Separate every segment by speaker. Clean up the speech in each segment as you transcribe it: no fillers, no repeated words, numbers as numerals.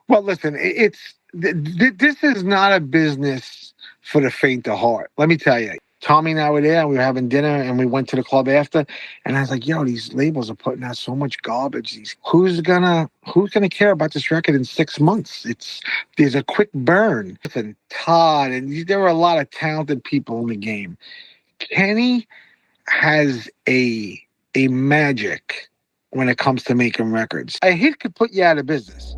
Speaker 1: Well, listen, this is not a business for the faint of heart. Let me tell you. Tommy and I were there, and we were having dinner, and we went to the club after. And I was like, "Yo, these labels are putting out so much garbage. Who's gonna care about this record in 6 months? There's a quick burn." Listen, Todd, and there were a lot of talented people in the game. Kenny has a magic when it comes to making records. A hit could put you out of business.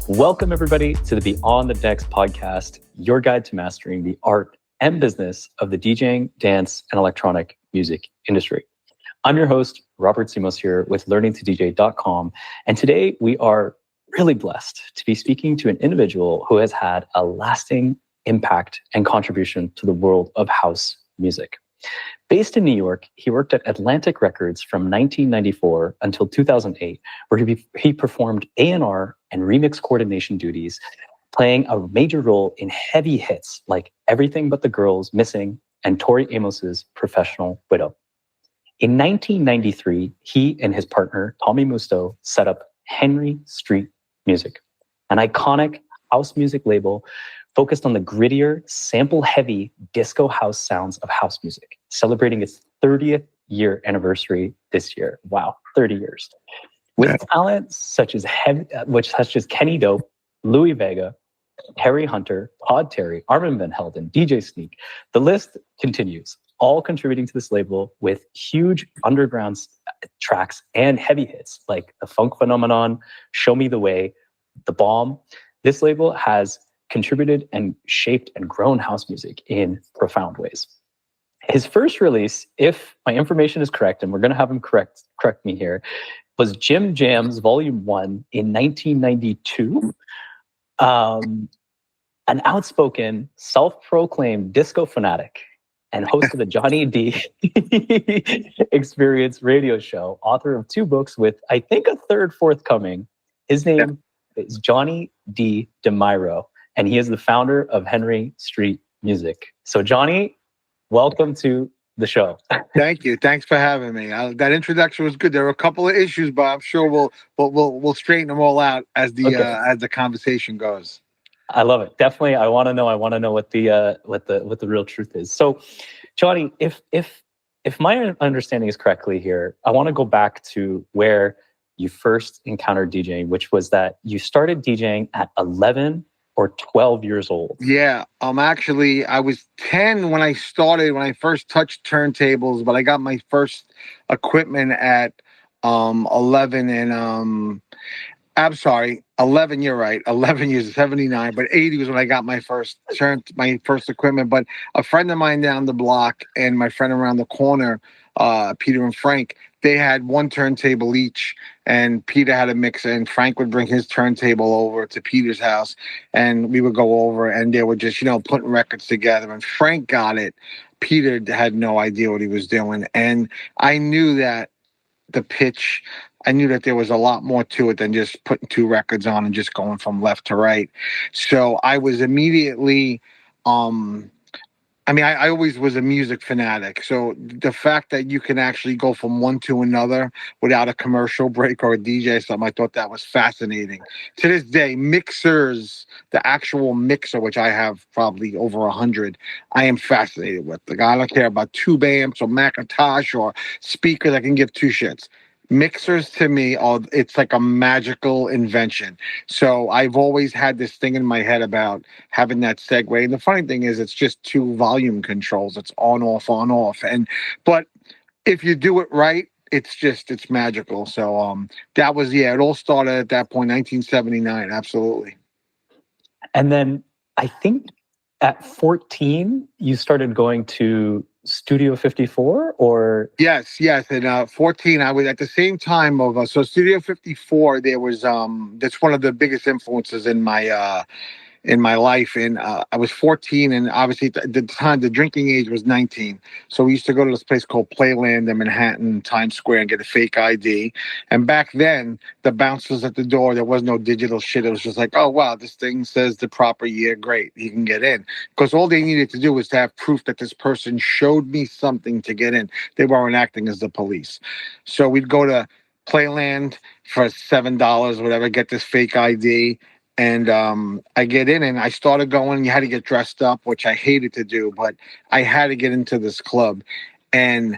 Speaker 2: Welcome, everybody, to the Beyond the Decks podcast, your guide to mastering the art and business of the DJing, dance, and electronic music industry. I'm your host, Robert Simos, here with Learningtodj.com. And today we are really blessed to be speaking to an individual who has had a lasting impact and contribution to the world of house music. Based in New York, he worked at Atlantic Records from 1994 until 2008, where he performed A&R and remix coordination duties, playing a major role in heavy hits like Everything But the Girl's Missing and Tori Amos's Professional Widow. In 1993, he and his partner, Tommy Musto, set up Henry Street Music, an iconic house music label focused on the grittier, sample-heavy disco house sounds of house music, celebrating its 30th year anniversary this year. Wow, 30 years. With talent such as Kenny Dope, Louis Vega, Terry Hunter, Todd Terry, Armin van Helden, DJ Sneak, the list continues, all contributing to this label with huge underground tracks and heavy hits like The Funk Phenomenon, Show Me the Way, The Bomb. This label has contributed and shaped and grown house music in profound ways. His first release, if my information is correct, and we're going to have him correct me here, was Jim Jams Volume 1 in 1992. An outspoken, self-proclaimed disco fanatic and host of the Johnny D Experience radio show, author of 2 books with, I think, a third forthcoming. His name is Johnny D. Mairo, and he is the founder of Henry Street Music. So, Johnny, welcome to the show.
Speaker 1: Thank you. Thanks for having me. That introduction was good. There were a couple of issues, but I'm sure we'll straighten them all out as the conversation goes.
Speaker 2: I love it. Definitely, I want to know what the real truth is. So, Johnny, if my understanding is correctly here, I want to go back to where you first encountered DJing, which was that you started DJing at 11 or 12 years old.
Speaker 1: Yeah, actually, I was 10 when I first touched turntables, but I got my first equipment at 11 and I'm sorry, 11, you're right. 11 years, 79, but 80 was when I got my first equipment. But a friend of mine down the block and my friend around the corner, Peter and Frank, they had one turntable each, and Peter had a mixer, and Frank would bring his turntable over to Peter's house, and we would go over, and they were just, putting records together, and Frank got it. Peter had no idea what he was doing, and I knew that I knew that there was a lot more to it than just putting 2 records on and just going from left to right. So I was immediately, I always was a music fanatic. So the fact that you can actually go from one to another without a commercial break or a DJ something, I thought that was fascinating. To this day, mixers, the actual mixer, which I have probably over 100, I am fascinated with. Like, I don't care about tube amps or Macintosh or speakers. I can give 2 shits. Mixers to me, it's like a magical invention. So I've always had this thing in my head about having that segue. And the funny thing is, it's just 2 volume controls. It's on, off, on, off. But if you do it right, it's magical. So that was, it all started at that point, 1979. Absolutely.
Speaker 2: And then I think at 14, you started going to Studio 54, or?
Speaker 1: Yes. And 14, I was at the same time of, so Studio 54, there was, that's one of the biggest influences in my life. And I was 14, and obviously at the time, the drinking age was 19. So we used to go to this place called Playland in Manhattan, Times Square, and get a fake ID. And back then, the bouncers at the door, there was no digital shit. It was just like, oh, wow, this thing says the proper year. Great, you can get in. Because all they needed to do was to have proof that this person showed me something to get in. They weren't acting as the police. So we'd go to Playland for $7, whatever, get this fake ID. And I get in and I started going. You had to get dressed up, which I hated to do, but I had to get into this club. And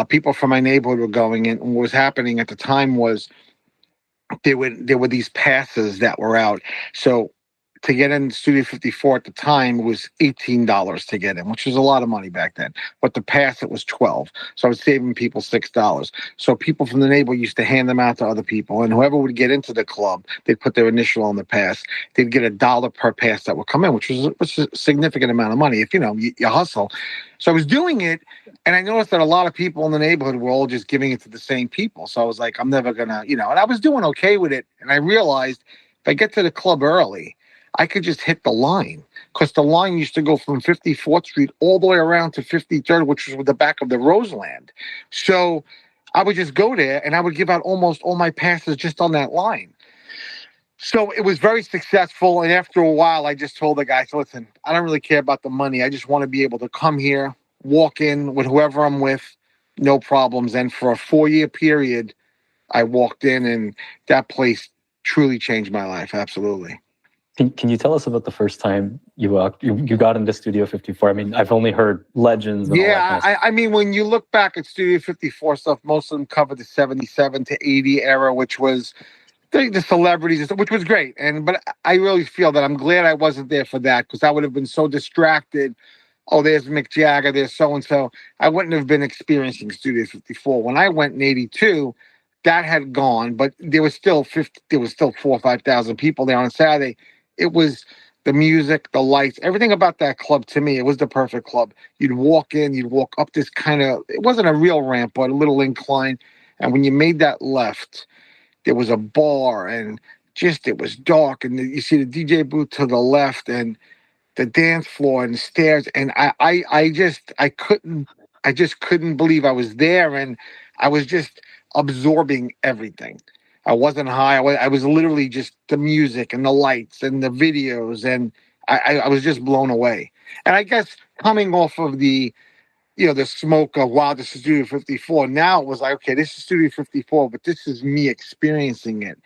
Speaker 1: people from my neighborhood were going in. And what was happening at the time was there were these passes that were out. So to get in Studio 54 at the time was $18 to get in, which was a lot of money back then. But the pass, it was $12. So I was saving people $6. So people from the neighborhood used to hand them out to other people. And whoever would get into the club, they'd put their initial on the pass. They'd get $1 per pass that would come in, which was a significant amount of money if, you hustle. So I was doing it. And I noticed that a lot of people in the neighborhood were all just giving it to the same people. So I was like, I'm never going to, and I was doing okay with it. And I realized if I get to the club early, I could just hit the line, because the line used to go from 54th Street all the way around to 53rd, which was the back of the Roseland. So I would just go there and I would give out almost all my passes just on that line. So it was very successful. And after a while, I just told the guys, listen, I don't really care about the money. I just want to be able to come here, walk in with whoever I'm with, no problems. And for a 4-year period, I walked in, and that place truly changed my life. Absolutely.
Speaker 2: Can you tell us about the first time you got into Studio 54? I mean, I've only heard legends and all that kind of stuff.
Speaker 1: I mean, when you look back at Studio 54 stuff, most of them covered the 77 to 80 era, which was the celebrities, which was great. But I really feel that I'm glad I wasn't there for that, because I would have been so distracted. Oh, there's Mick Jagger, there's so-and-so. I wouldn't have been experiencing Studio 54. When I went in 82, that had gone, but there was still 4,000 or 5,000 people there on a Saturday. It was the music, the lights, everything about that club. To me, it was the perfect club. You'd walk in, you'd walk up this it wasn't a real ramp, but a little incline. And when you made that left, there was a bar, and it was dark. And you see the DJ booth to the left, and the dance floor and the stairs. And I just couldn't believe I was there. And I was just absorbing everything. I wasn't high. I was literally just the music and the lights and the videos. And I was just blown away. And I guess coming off of the smoke of, wow, this is Studio 54. Now it was like, okay, this is Studio 54, but this is me experiencing it.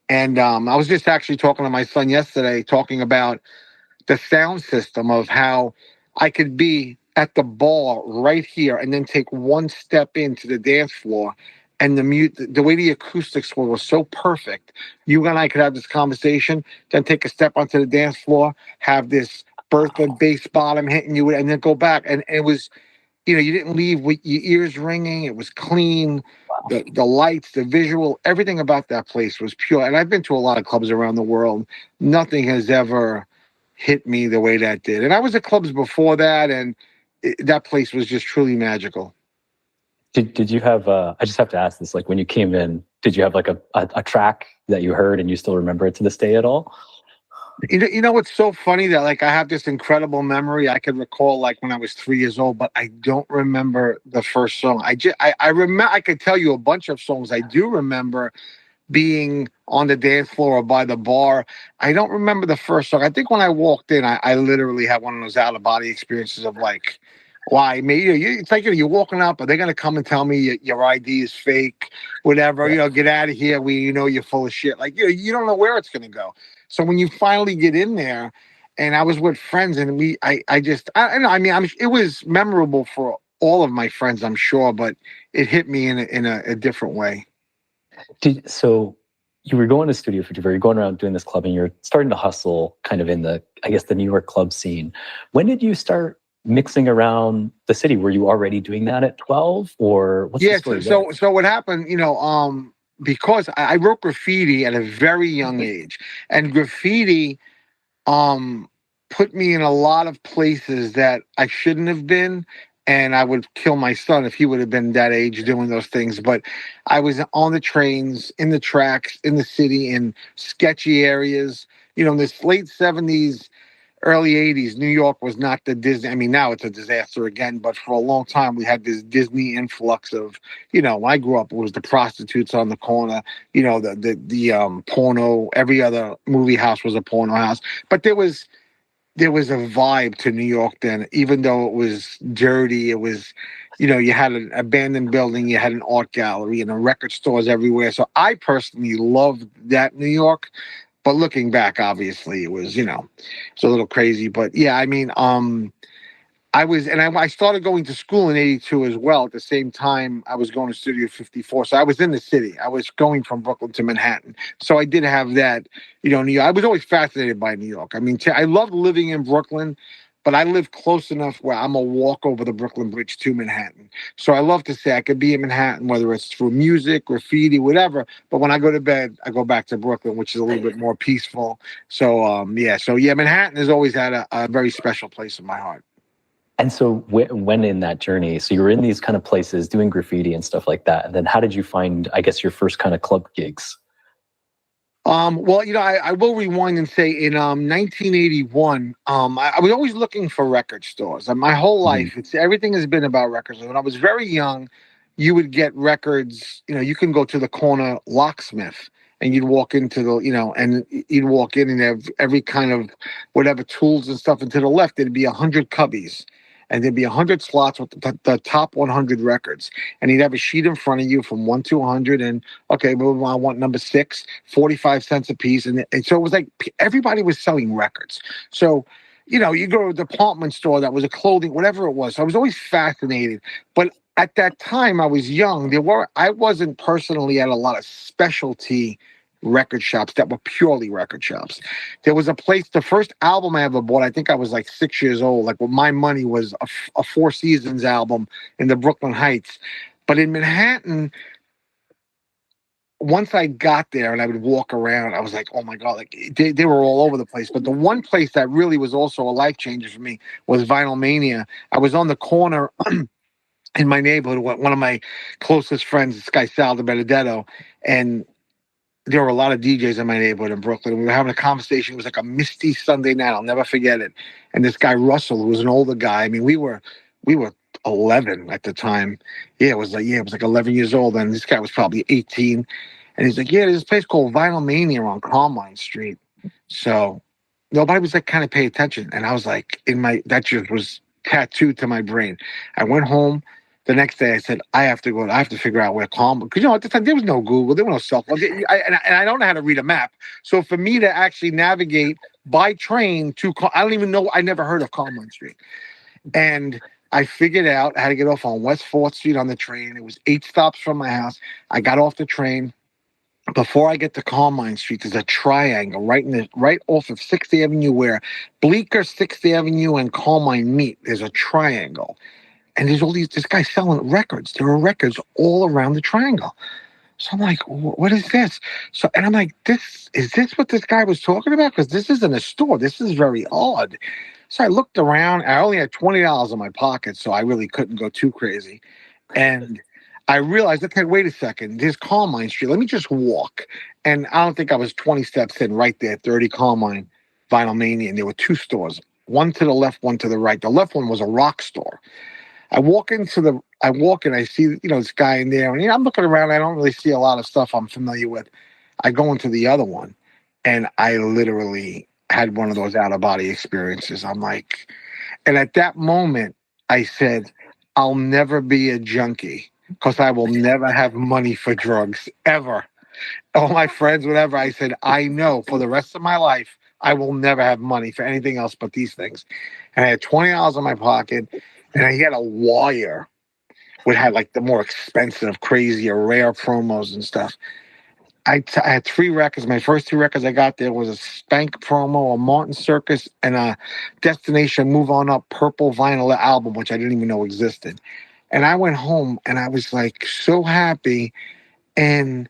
Speaker 1: And I was just actually talking to my son yesterday, talking about the sound system of how I could be at the bar right here and then take one step into the dance floor, and the way the acoustics were was so perfect. You and I could have this conversation, then take a step onto the dance floor, have this Bertha bass bottom hitting you, and then go back. And it was, you didn't leave with your ears ringing. It was clean. The lights, the visual, everything about that place was pure. And I've been to a lot of clubs around the world. Nothing has ever hit me the way that did. And I was at clubs before that, and that place was just truly magical.
Speaker 2: Did you have, I just have to ask this, like when you came in, did you have like a track that you heard and you still remember it to this day at all?
Speaker 1: You know what's so funny, that like I have this incredible memory. I could recall like when I was 3 years old, but I don't remember the first song. I remember, I could tell you a bunch of songs. I do remember being on the dance floor or by the bar. I don't remember the first song. I think when I walked in, I literally had one of those out-of-body experiences of like, why me? It's like you're walking up, but they're gonna come and tell me your ID is fake, whatever. Get out of here. You're full of shit. Like you don't know where it's gonna go. So when you finally get in there, and I was with friends, and I don't know. I mean, it was memorable for all of my friends, I'm sure, but it hit me in a different way.
Speaker 2: So you were going to Studio 54, you're going around doing this club, and you're starting to hustle kind of in the New York club scene. When did you start mixing around the city? Were you already doing that at 12, or what's the story there?
Speaker 1: So what happened, because I wrote graffiti at a very young age, and graffiti put me in a lot of places that I shouldn't have been. And I would kill my son if he would have been that age doing those things. But I was on the trains, in the tracks, in the city, in sketchy areas. In this late 70s, early 80s, New York was not the Disney. I mean, now it's a disaster again. But for a long time, we had this Disney influx of, when I grew up, it was the prostitutes on the corner, the porno. Every other movie house was a porno house. But there there was a vibe to New York then, even though it was dirty. It was, you had an abandoned building, you had an art gallery, and record stores everywhere. So I personally loved that New York. But looking back, obviously, it was, it's a little crazy. But yeah, I mean, I started going to school in '82 as well. At the same time, I was going to Studio 54. So I was in the city. I was going from Brooklyn to Manhattan. So I did have that, New York. I was always fascinated by New York. I mean, I loved living in Brooklyn, but I live close enough where I'm a walk over the Brooklyn Bridge to Manhattan. So I love to say I could be in Manhattan, whether it's through music, graffiti, whatever. But when I go to bed, I go back to Brooklyn, which is a little bit more peaceful. So, yeah, Manhattan has always had a very special place in my heart.
Speaker 2: And so when in that journey, so you were in these kind of places doing graffiti and stuff like that. And then how did you find, I guess, your first kind of club gigs?
Speaker 1: Well, I will rewind and say in 1981, I was always looking for record stores. And my whole life, everything has been about records. When I was very young, you would get records. You can go to the corner locksmith and you'd walk into and you'd walk in and have every kind of whatever tools and stuff. And to the left, there'd be 100 cubbies. And there'd be 100 slots with the top 100 records. And he'd have a sheet in front of you from 1 to 100. And, okay, well, I want number 6, 45 cents a piece. And so it was like everybody was selling records. So, you go to a department store that was a clothing, whatever it was. So I was always fascinated. But at that time, I was young. I wasn't personally at a lot of specialty record shops that were purely record shops. There was a place, the first album I ever bought, I think I was like 6 years old. Like, well, my money was a Four Seasons album in the Brooklyn Heights. But in Manhattan, once I got there and I would walk around, I was like, oh my God, like they were all over the place. But the one place that really was also a life changer for me was Vinyl Mania. I was on the corner in my neighborhood, one of my closest friends, this guy Sal De Benedetto, and there were a lot of DJs in my neighborhood in Brooklyn. We were having a conversation. It was like a misty Sunday night. I'll never forget it. And this guy, Russell, who was an older guy. I mean, we were 11 at the time. Yeah, it was like 11 years old. And this guy was probably 18. And he's like, yeah, there's this place called Vinyl Mania on Carmine Street. So nobody was like kind of paying attention. And I was like, that just was tattooed to my brain. I went home. The next day, I said, I have to figure out where Carmine, because at the time there was no Google, there was no cell phone, and I don't know how to read a map. So for me to actually navigate by train I don't even know, I never heard of Carmine Street, and I figured out how to get off on West 4th Street on the train. It was 8 stops from my house. I got off the train. Before I get to Carmine Street, there's a triangle right off of 6th Avenue where Bleecker, 6th Avenue, and Carmine meet. There's a triangle. And there's this guy selling records. There are records all around the triangle. So I'm like, what is this? And I'm like, is this what this guy was talking about? Because this isn't a store. This is very odd. So I looked around. I only had $20 in my pocket, so I really couldn't go too crazy. And I realized, okay, wait a second. There's Carmine Street. Let me just walk. And I don't think I was 20 steps in right there, 30 Carmine, Vinyl Mania. And there were 2 stores, one to the left, one to the right. The left one was a rock store. I walk and I see, this guy in there, and I'm looking around. I don't really see a lot of stuff I'm familiar with. I go into the other one, and I literally had one of those out-of-body experiences. I'm like, and at that moment, I said, I'll never be a junkie because I will never have money for drugs, ever. All my friends, whatever, I said, I know for the rest of my life, I will never have money for anything else but these things. And I had $20 in my pocket. And I had a wire which had like the more expensive, crazier, rare promos and stuff. I had 3 records. My first 2 records I got there was a Spank promo, a Martin Circus, and a Destination Move On Up purple vinyl album, which I didn't even know existed. And I went home and I was like so happy and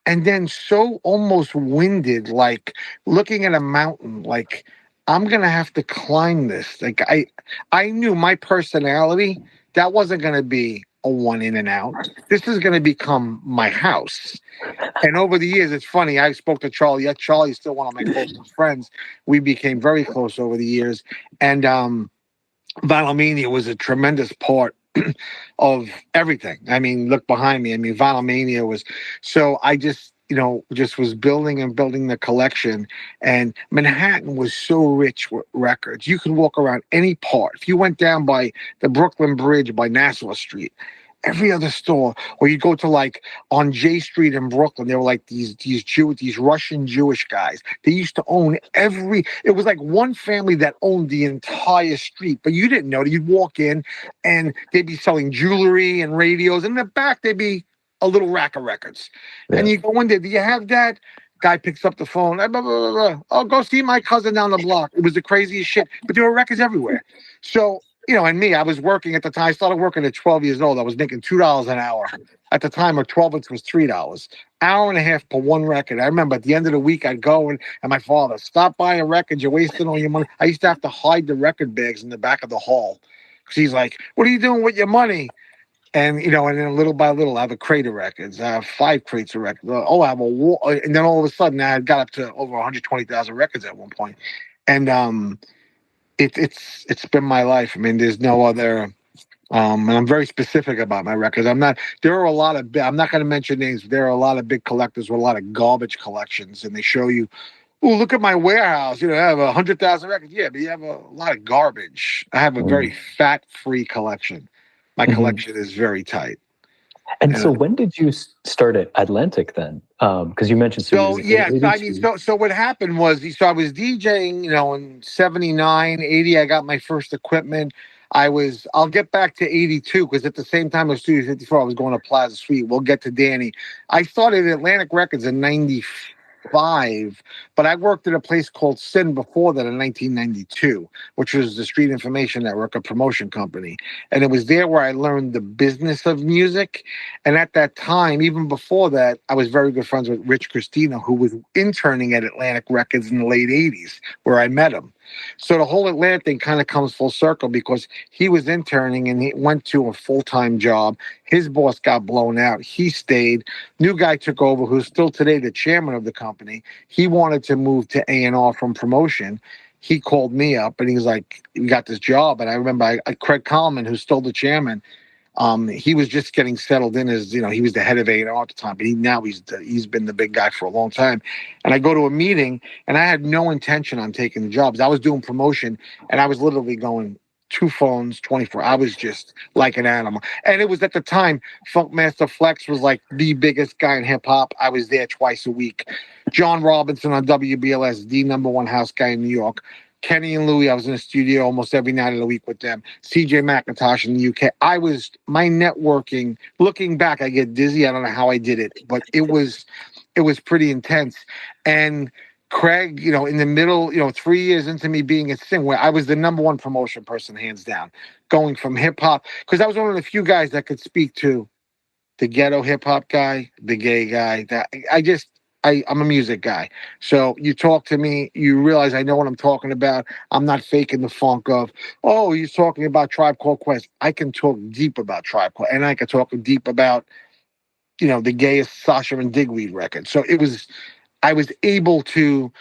Speaker 1: then so almost winded, like looking at a mountain, like I'm gonna have to climb this. Like I knew my personality, that wasn't gonna be a one in and out. This is gonna become my house. And over the years, it's funny. I spoke to Charlie. Yeah, Charlie's still one of my closest friends. We became very close over the years. And Vinyl Mania was a tremendous part of everything. I mean, look behind me. I mean, Vinyl Mania was, so I just, just was building and building the collection. And Manhattan was so rich with records. You could walk around any part. If you went down by the Brooklyn Bridge by Nassau Street, every other store, or you go to like on J Street in Brooklyn, there were like these Russian Jewish guys. They used to own it was like one family that owned the entire street, but you didn't know. You'd walk in and they'd be selling jewelry and radios. In the back, they'd be a little rack of records.
Speaker 2: Yeah.
Speaker 1: And you go in there, do you have that? Guy picks up the phone. Blah, blah, blah, blah. Oh, go see my cousin down the block. It was the craziest shit, but there were records everywhere. So, and me, I was working at the time. I started working at 12 years old. I was making $2 an hour. At the time, a 12 inch was $3. Hour and a half per one record. I remember at the end of the week, I'd go and my father, stop buying records. You're wasting all your money. I used to have to hide the record bags in the back of the hall because he's like, what are you doing with your money? And, and then little by little, I have a crate of records. I have 5 crates of records. Oh, I have a wall. And then all of a sudden, I got up to over 120,000 records at one point. And it's been my life. I mean, there's no other. And I'm very specific about my records. There are a lot of, I'm not going to mention names, but there are a lot of big collectors with a lot of garbage collections. And they show you, oh, look at my warehouse. I have 100,000 records. Yeah, but you have a lot of garbage. I have a very fat-free collection. My collection is very tight.
Speaker 2: And so when did you start at Atlantic then? Because you mentioned...
Speaker 1: So what happened was, I was DJing, in 79, 80, I got my first equipment. I'll get back to 82, because at the same time as Studio 54, I was going to Plaza Suite. We'll get to Danny. I started at Atlantic Records in 95, but I worked at a place called Sin before that in 1992, which was the Street Information Network, a promotion company. And it was there where I learned the business of music. And at that time, even before that, I was very good friends with Rich Christino, who was interning at Atlantic Records in the late 80s, where I met him. So the whole Atlantic thing kind of comes full circle, because he was interning and he went to a full-time job. His boss got blown out. He stayed. New guy took over, who's still today the chairman of the company. He wanted to move to A&R from promotion. He called me up and he was like, "You got this job." And I remember Craig Coleman, who's still the chairman, he was just getting settled in as, he was the head of A&R at the time, but he's been the big guy for a long time. And I go to a meeting and I had no intention on taking the jobs. I was doing promotion and I was literally going 2 phones, 24. I was just like an animal. And it was at the time, Funkmaster Flex was like the biggest guy in hip hop. I was there twice a week. John Robinson on WBLS, the #1 house guy in New York. Kenny and Louie, I was in the studio almost every night of the week with them. CJ McIntosh in the UK. My networking, looking back, I get dizzy. I don't know how I did it, but it was pretty intense. And Craig, in the middle, 3 years into me being at Sing, where I was the #1 promotion person, hands down, going from hip hop, because I was one of the few guys that could speak to the ghetto hip hop guy, the gay guy. I'm a music guy. So you talk to me, you realize I know what I'm talking about. I'm not faking the funk of, oh, he's talking about Tribe Called Quest. I can talk deep about Tribe Called, and I can talk deep about, the gayest Sasha and Digweed record. So I was able to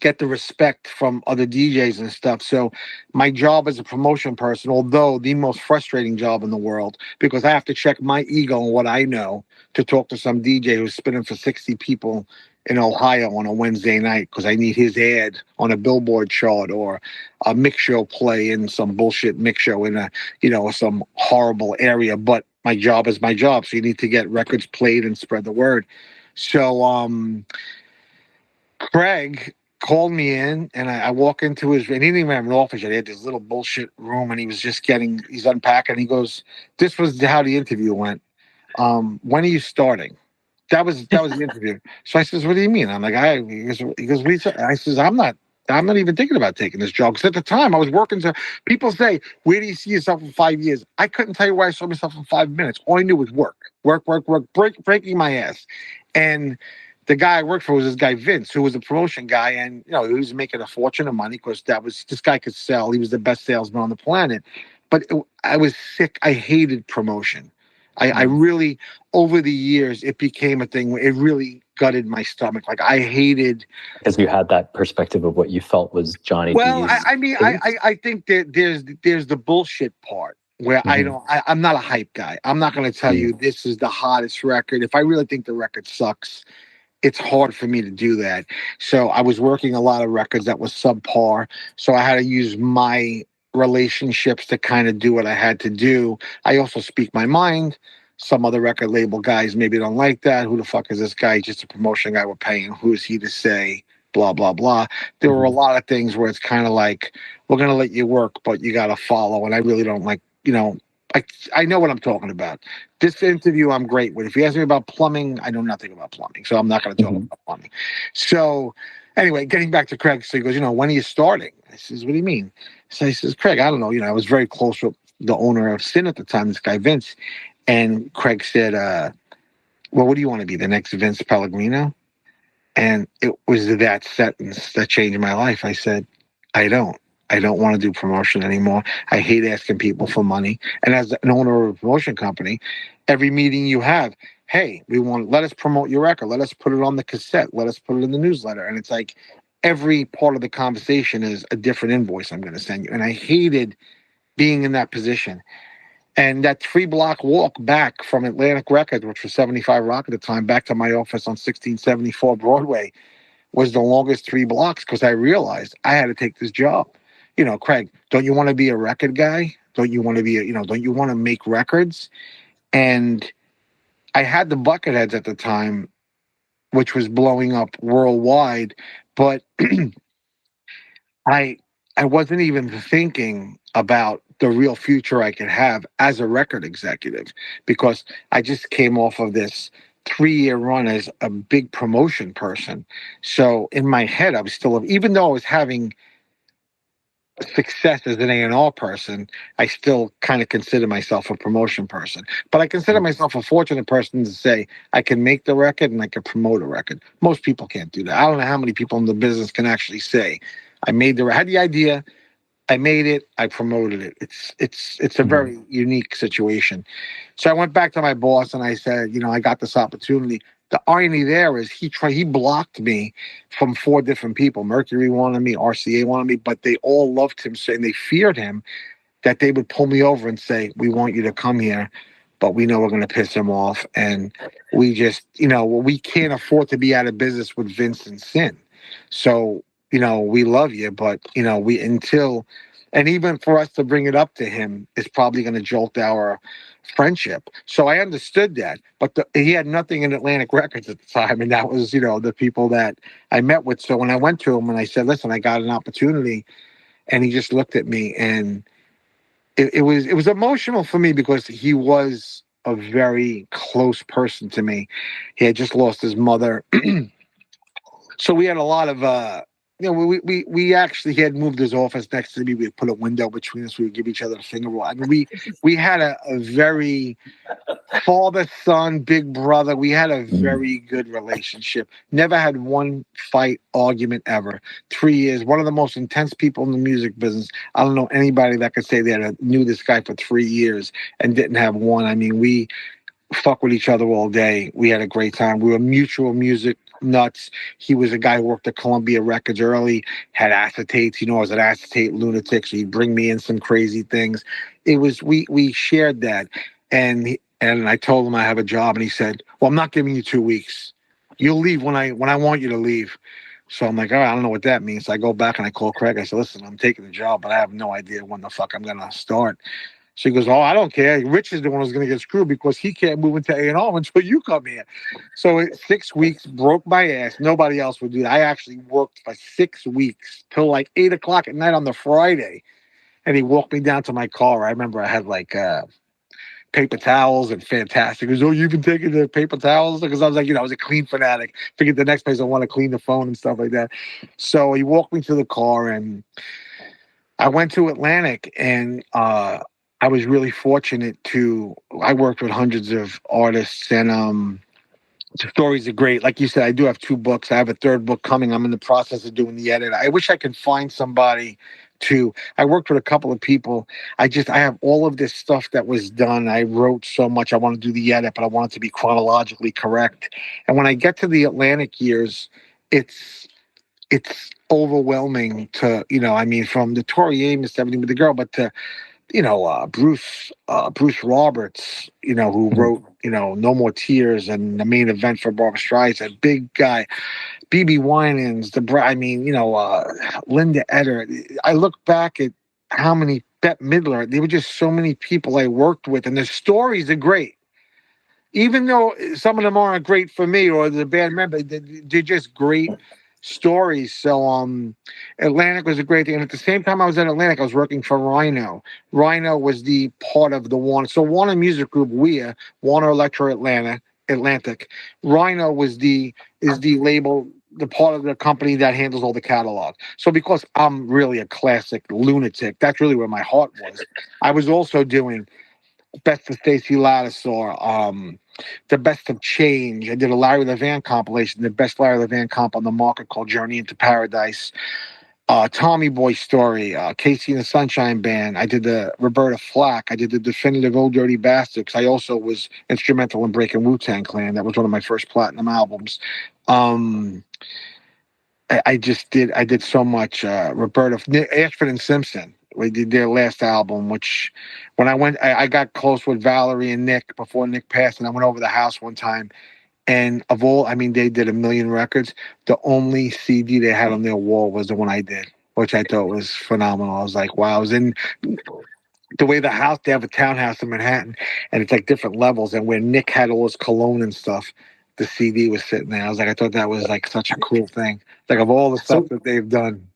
Speaker 1: get the respect from other DJs and stuff. So my job as a promotion person, although the most frustrating job in the world, because I have to check my ego and what I know to talk to some DJ who's spinning for 60 people in Ohio on a Wednesday night, because I need his ad on a Billboard chart or a mix show play in some bullshit mix show in some horrible area. But my job is my job. So you need to get records played and spread the word. So Craig called me in, and I walk into and he didn't even have an office yet. He had this little bullshit room, and he's unpacking. He goes, "This was how the interview went. When are you starting?" That was the interview. So I says, "What do you mean?" I'm like, he goes, "What do you say?" I says, I'm not even thinking about taking this job. Because at the time I was working people say, "Where do you see yourself in 5 years?" I couldn't tell you where I saw myself in 5 minutes. All I knew was work, breaking my ass. And the guy I worked for was this guy, Vince, who was a promotion guy. And, he was making a fortune of money, because this guy could sell. He was the best salesman on the planet. But I was sick. I hated promotion. I really, over the years, it became a thing where it really gutted my stomach. Like, I hated...
Speaker 2: Because you had that perspective of what you felt was Johnny D's.
Speaker 1: I think that there's the bullshit part. where
Speaker 2: Mhm.
Speaker 1: I'm not a hype guy. I'm not going to tell
Speaker 2: Mm.
Speaker 1: you this is the hottest record. If I really think the record sucks, it's hard for me to do that. So I was working a lot of records that was subpar. So I had to use my relationships to kind of do what I had to do. I also speak my mind. Some other record label guys maybe don't like that. Who the fuck is this guy? He's just a promotion guy we're paying. Who is he to say blah, blah, blah? There were a
Speaker 2: Mhm.
Speaker 1: lot of things where it's kind of like, we're going to let you work, but you got to follow. And I really don't like, I, I know what I'm talking about. This interview I'm great with. If you ask me about plumbing, I know nothing about plumbing, so I'm not going to talk
Speaker 2: Mhm.
Speaker 1: about plumbing. So anyway, getting back to Craig, so he goes, when are you starting? I says, what do you mean? So he says, Craig, I don't know. I was very close with the owner of Sin at the time, this guy Vince, and Craig said, well, what do you want to be, the next Vince Pellegrino? And it was that sentence that changed my life. I said, I don't. I don't want to do promotion anymore. I hate asking people for money. And as an owner of a promotion company, every meeting you have, hey, let us promote your record. Let us put it on the cassette. Let us put it in the newsletter. And it's like every part of the conversation is a different invoice I'm going to send you. And I hated being in that position. And that 3 block walk back from Atlantic Records, which was 75 Rock at the time, back to my office on 1674 Broadway was the longest 3 blocks because I realized I had to take this job. Craig, don't you want to be a record guy? Don't you want to be don't you want to make records? And I had the Bucketheads at the time, which was blowing up worldwide, but I I wasn't even thinking about the real future I could have as a record executive because I just came off of this 3 year run as a big promotion person. So in my head, I was still, even though I was having success as an A&R person, I still kind of consider myself a promotion person. But I consider myself a fortunate person to say I can make the record and I can promote a record. Most people can't do that. I don't know how many people in the business can actually say, had the idea, I made it, I promoted it. It's a
Speaker 2: Mhm.
Speaker 1: very unique situation. So I went back to my boss and I said, I got this opportunity. The irony there is he blocked me from 4 different people. Mercury wanted me, RCA wanted me, but they all loved him, saying they feared him that they would pull me over and say, "We want you to come here, but we know we're going to piss him off, and we just, we can't afford to be out of business with Vince and Sin. So, we love you, but we until." And even for us to bring it up to him is probably going to jolt our friendship. So I understood that, but he had nothing in Atlantic Records at the time, and that was the people that I met with. So when I went to him and I said, "Listen, I got an opportunity," and he just looked at me, and it was emotional for me because he was a very close person to me. He had just lost his mother. So we had a lot of we actually, he had moved his office next to me. We put a window between us. We would give each other the finger roll. I mean, we had a very father son, big brother. We had a
Speaker 2: Mhm.
Speaker 1: very good relationship. Never had one fight, argument ever. 3 years, one of the most intense people in the music business. I don't know anybody that could say they knew this guy for 3 years and didn't have one. I mean, we fuck with each other all day. We had a great time. We were mutual music nuts. He was a guy who worked at Columbia Records early, had acetates. I was an acetate lunatic, so he'd bring me in some crazy things. It was we shared that, and I told him I have a job, and he said, "Well, I'm not giving you 2 weeks. You'll leave when I want you to leave." So I'm like, all right, I don't know what that means. So I go back and I call Craig. I said, "Listen, I'm taking the job, but I have no idea when the fuck I'm gonna start." She goes, "Oh, I don't care. Rich is the one who's going to get screwed because he can't move into A&R until you come here." So 6 weeks broke my ass. Nobody else would do that. I actually worked for 6 weeks till like 8 o'clock at night on the Friday. And he walked me down to my car. I remember I had like paper towels and fantastic. He goes, "Oh, you've been taking the paper towels?" Because I was like, I was a clean fanatic. Figured the next place I want to clean the phone and stuff like that. So he walked me to the car and I went to Atlantic and I was really fortunate I worked with hundreds of artists and the stories are great. Like you said, I do have 2 books. I have a third book coming. I'm in the process of doing the edit. I wish I could find somebody I worked with a couple of people. I have all of this stuff that was done. I wrote so much. I want to do the edit, but I want it to be chronologically correct. And when I get to the Atlantic years, it's it's overwhelming to, I mean, from the Tori Amos 70 with the girl, but to Bruce Roberts, who
Speaker 2: Mhm.
Speaker 1: wrote, No More Tears and The Main Event for Barbra Streisand, big guy, BB Winans, Linda Eder. I look back at how many, Bette Midler, there were just so many people I worked with, and the stories are great. Even though some of them aren't great for me or the band member, they're just great stories. So Atlantic was a great thing. And at the same time I was at Atlantic, I was working for Rhino. Rhino was the part of the Warner. So Warner Music Group, Warner Electro Atlantic. Rhino is the label, the part of the company that handles all the catalog. So because I'm really a classic lunatic, that's really where my heart was. I was also doing Best of Stacey Lattisaw, the Best of Change. I did a Larry Levan compilation, the best Larry Levan comp on the market called Journey into Paradise. Tommy Boy Story, Casey and the Sunshine Band. I did the Roberta Flack. I did the definitive Old Dirty Bastards. I also was instrumental in breaking Wu-Tang Clan. That was one of my first platinum albums. I did so much. Ashford and Simpson. We did their last album, which when I got close with Valerie and Nick before Nick passed, and I went over the house one time. And they did a million records. The only CD they had on their wall was the one I did, which I thought was phenomenal. I was like, wow. I was in the way the house, they have a townhouse in Manhattan, and it's like different levels. And where Nick had all his cologne and stuff, the CD was sitting there. I thought that was like such a cool thing. Like of all the stuff
Speaker 2: So
Speaker 1: that they've done.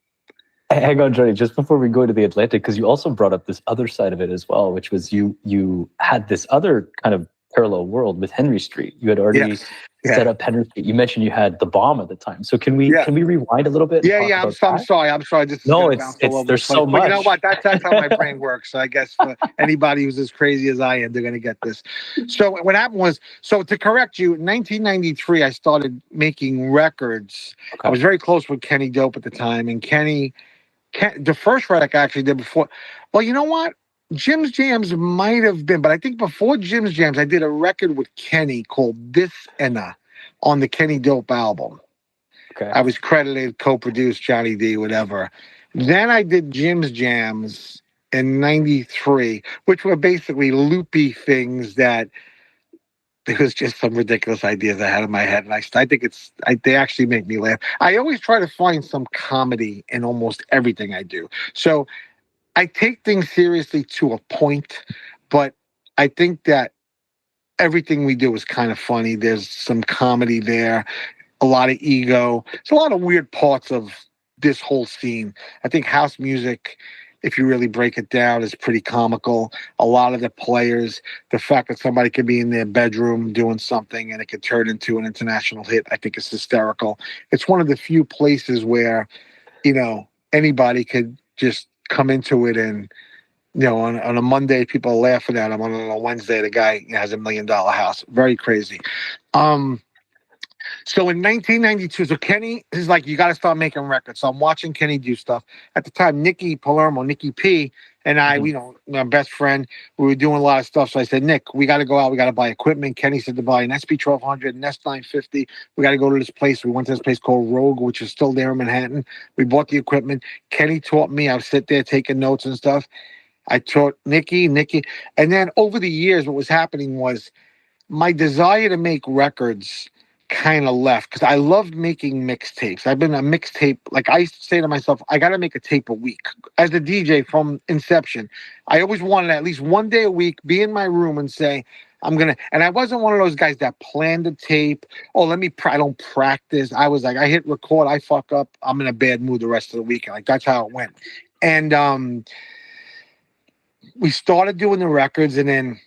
Speaker 2: hang on, Johnny, just before we go to the Atlantic, because you also brought up this other side of it as well, which was you had this other kind of parallel world with Henry Street. You had already set up Henry Street. You mentioned you had the bomb at the time. So can we rewind a little bit? And talk about
Speaker 1: I'm sorry. I'm sorry. This is
Speaker 2: no,
Speaker 1: gonna bounce all over
Speaker 2: there's
Speaker 1: the place.
Speaker 2: so much.
Speaker 1: But you know what? That's how my brain works. So I guess for anybody who's as crazy as I am, they're gonna get this. So what happened was, to correct you, in 1993, I started making records.
Speaker 2: Okay.
Speaker 1: I was very close with Kenny Dope at the time, and the first record I actually did before. Well, you know what? Jim's Jams might have been, but I think before Jim's Jams, I did a record with Kenny called This Enna on the Kenny Dope album.
Speaker 2: Okay.
Speaker 1: I was credited, co-produced, Johnny D, whatever. Then I did Jim's Jams in 93, which were basically loopy things that it was just some ridiculous ideas I had in my head. And I think they actually make me laugh. I always try to find some comedy in almost everything I do. So I take things seriously to a point, but I think that everything we do is kind of funny. There's some comedy there, a lot of ego. There's a lot of weird parts of this whole scene. I think house music, if you really break it down, is pretty comical. A lot of the players, the fact that somebody could be in their bedroom doing something and it could turn into an international hit, I think is hysterical. It's one of the few places where, anybody could just come into it and, on a Monday, people are laughing at him. On a Wednesday, the guy has $1 million house. Very crazy. So in 1992, so Kenny is like, you got to start making records. So I'm watching Kenny do stuff. At the time, Nicky P, and I, my best friend, we were doing a lot of stuff. So I said, Nick, we got to go out. We got to buy equipment. Kenny said to buy an SP1200, an S950. We got to go to this place. We went to this place called Rogue, which is still there in Manhattan. We bought the equipment. Kenny taught me. I would sit there taking notes and stuff. I taught Nicky. And then over the years, what was happening was my desire to make records kind of left because I loved making mixtapes. I've been a mixtape, like I used to say to myself, I got to make a tape a week. As a DJ from inception, I always wanted at least one day a week, be in my room and say, and I wasn't one of those guys that planned a tape. Oh, I don't practice. I was like, I hit record, I fuck up, I'm in a bad mood the rest of the weekend. Like that's how it went. And we started doing the records, and then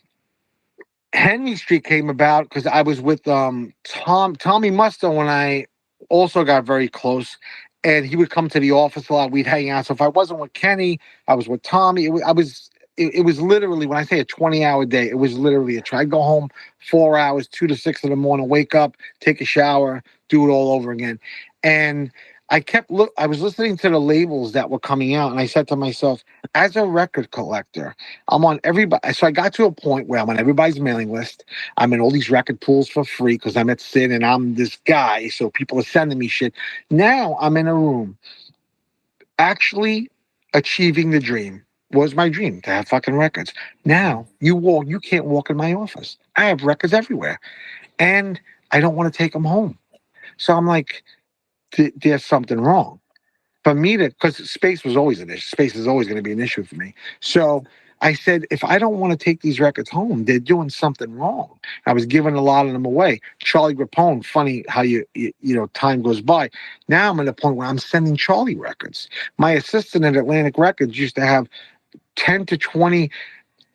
Speaker 1: Henry Street came about because I was with Tommy Musto when I also got very close, and he would come to the office a lot. We'd hang out. So if I wasn't with Kenny, I was with Tommy. It was literally, when I say a 20-hour day, it was literally I'd go home 4 hours, 2 to 6 in the morning, wake up, take a shower, do it all over again. And I was listening to the labels that were coming out, and I said to myself, as a record collector, I'm on everybody. So I got to a point where I'm on everybody's mailing list. I'm in all these record pools for free because I'm at Sin and I'm this guy. So people are sending me shit. Now I'm in a room actually achieving the dream. was my dream to have fucking records. Now you can't walk in my office. I have records everywhere, and I don't want to take them home. So I'm like, there's something wrong for me to, because space was always an issue. Space is always going to be an issue for me. So I said, if I don't want to take these records home, they're doing something wrong. I was giving a lot of them away. Charlie Rapone, funny how time goes by. Now I'm at a point where I'm sending Charlie records. My assistant at Atlantic Records used to have 10 to 20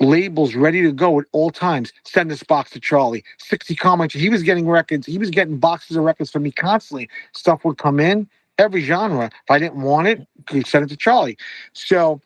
Speaker 1: labels ready to go at all times. Send this box to Charlie. 60 comments. He was getting records. He was getting boxes of records from me constantly. Stuff would come in, every genre. If I didn't want it, could send it to Charlie. So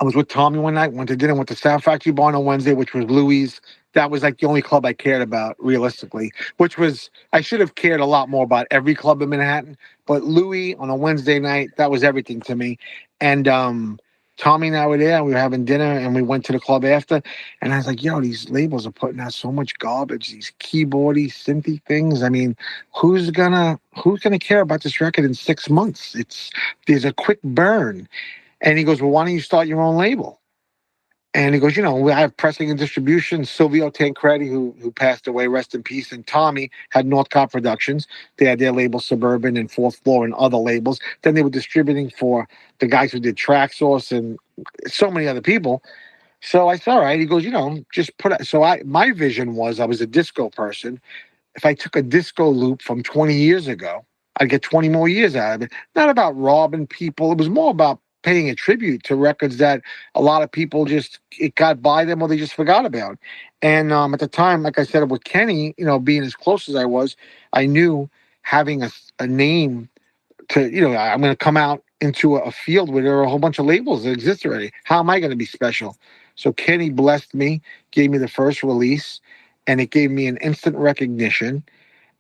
Speaker 1: I was with Tommy one night, went to dinner, went to Sound Factory Barn on Wednesday, which was Louis. That was like the only club I cared about, realistically, which was, I should have cared a lot more about every club in Manhattan. But Louis on a Wednesday night, that was everything to me. And Tommy and I were there, we were having dinner, and we went to the club after. And I was like, yo, these labels are putting out so much garbage, these keyboardy, synthy things. I mean, who's gonna care about this record in 6 months? There's a quick burn. And he goes, well, why don't you start your own label? And he goes, I have pressing and distribution. Silvio Tancredi, who passed away, rest in peace, and Tommy had Northcott Productions. They had their label Suburban and Fourth Floor and other labels. Then they were distributing for the guys who did Traxsource and so many other people. So I said, all right. He goes, just put it. So my vision was, I was a disco person. If I took a disco loop from 20 years ago, I'd get 20 more years out of it. Not about robbing people. It was more about paying a tribute to records that a lot of people it got by them or they just forgot about. And at the time, like I said, with Kenny, being as close as I was, I knew having a name to, I'm going to come out into a field where there are a whole bunch of labels that exist already. How am I going to be special? So Kenny blessed me, gave me the first release, and it gave me an instant recognition.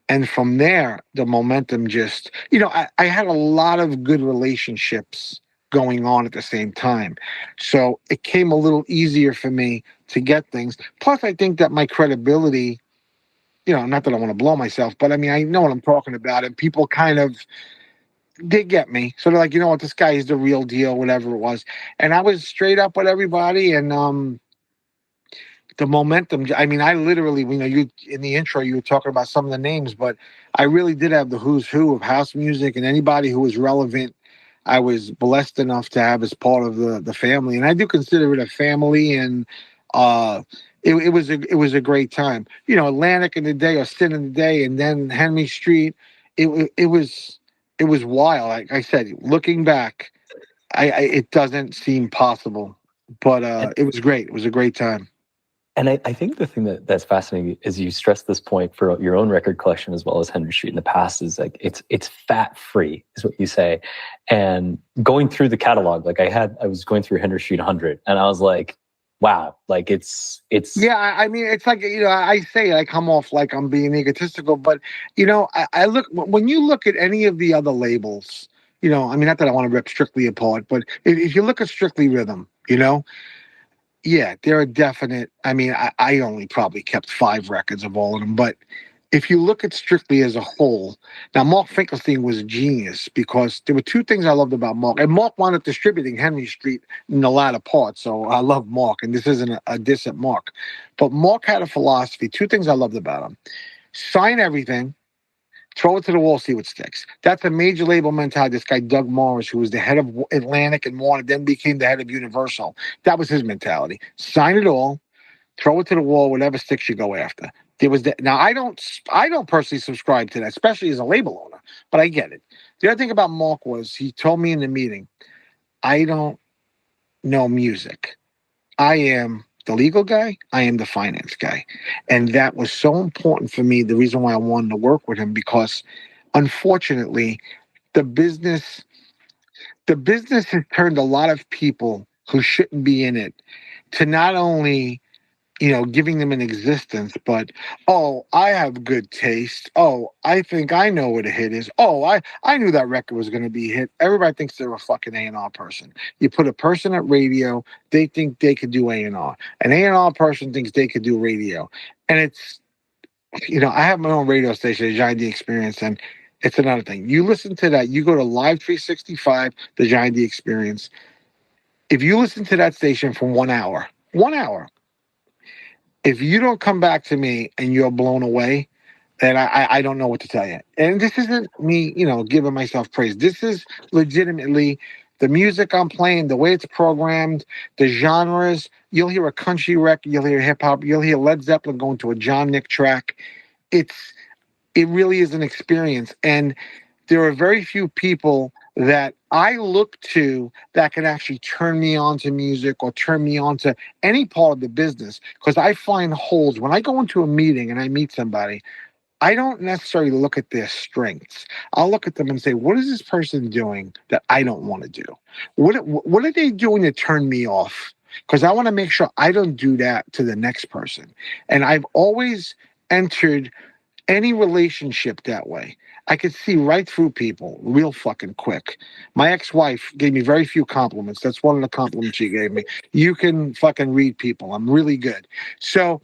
Speaker 1: And from there, the momentum just, I had a lot of good relationships going on at the same time. So it came a little easier for me to get things. Plus, I think that my credibility, not that I want to blow myself, but I mean, I know what I'm talking about. And people kind of, they get me. So they're like, you know what, this guy is the real deal, whatever it was. And I was straight up with everybody. And the momentum, I mean, I literally, you in the intro, you were talking about some of the names, but I really did have the who's who of house music, and anybody who was relevant, I was blessed enough to have as part of the family. And I do consider it a family, and it was a great time. Atlantic in the day, or Sin in the day, and then Henry Street. It was wild. Like I said, looking back, it doesn't seem possible, but
Speaker 2: And,
Speaker 1: it was great. It was a great time.
Speaker 2: and I think the thing that's fascinating is you stress this point for your own record collection as well as Henry Street in the past is like it's fat free is what you say. And going through the catalog, like I was going through Henry Street 100 and I was like, wow, like it's
Speaker 1: Yeah, I mean, it's like, I say I come off like I'm being egotistical, but I look, when you look at any of the other labels, I mean, not that I want to rip Strictly apart, but if you look at Strictly Rhythm, yeah, there are definite. I mean, I only probably kept 5 records of all of them, but if you look at Strictly as a whole, now Mark Finkelstein was a genius because there were 2 things I loved about Mark, and Mark wound up distributing Henry Street in the latter part, so I love Mark, and this isn't a diss at Mark, but Mark had a philosophy. 2 things I loved about him: sign everything, throw it to the wall, see what sticks. That's a major label mentality. This guy, Doug Morris, who was the head of Atlantic and Warner, then became the head of Universal. That was his mentality. Sign it all, throw it to the wall, whatever sticks you go after. There was that. Now I don't personally subscribe to that, especially as a label owner, but I get it. The other thing about Mark was he told me in the meeting, I don't know music. I am the legal guy. I am the finance guy. And that was so important for me. The reason why I wanted to work with him, because unfortunately, the business, the business has turned a lot of people who shouldn't be in it to not only, giving them an existence, but, oh, I have good taste. Oh, I think I know what a hit is. Oh, I knew that record was going to be a hit. Everybody thinks they're a fucking A&R person. You put a person at radio, they think they could do A&R. An A&R person thinks they could do radio. And it's, I have my own radio station, the Giant D Experience, and it's another thing. You listen to that, you go to Live 365, the Giant D Experience. If you listen to that station for 1 hour, if you don't come back to me and you're blown away, then I don't know what to tell you. And this isn't me, giving myself praise. This is legitimately the music I'm playing, the way it's programmed, the genres. You'll hear a country record, you'll hear hip hop, you'll hear Led Zeppelin going to a John Nick track. It really is an experience. And there are very few people that I look to that can actually turn me on to music or turn me on to any part of the business. Because I find holes when I go into a meeting and I meet somebody. I don't necessarily look at their strengths. I'll look at them and say, what is this person doing that I don't want to do? What are they doing to turn me off? Because I want to make sure I don't do that to the next person. And I've always entered any relationship that way. I could see right through people real fucking quick. My ex-wife gave me very few compliments. That's one of the compliments she gave me. You can fucking read people. I'm really good. So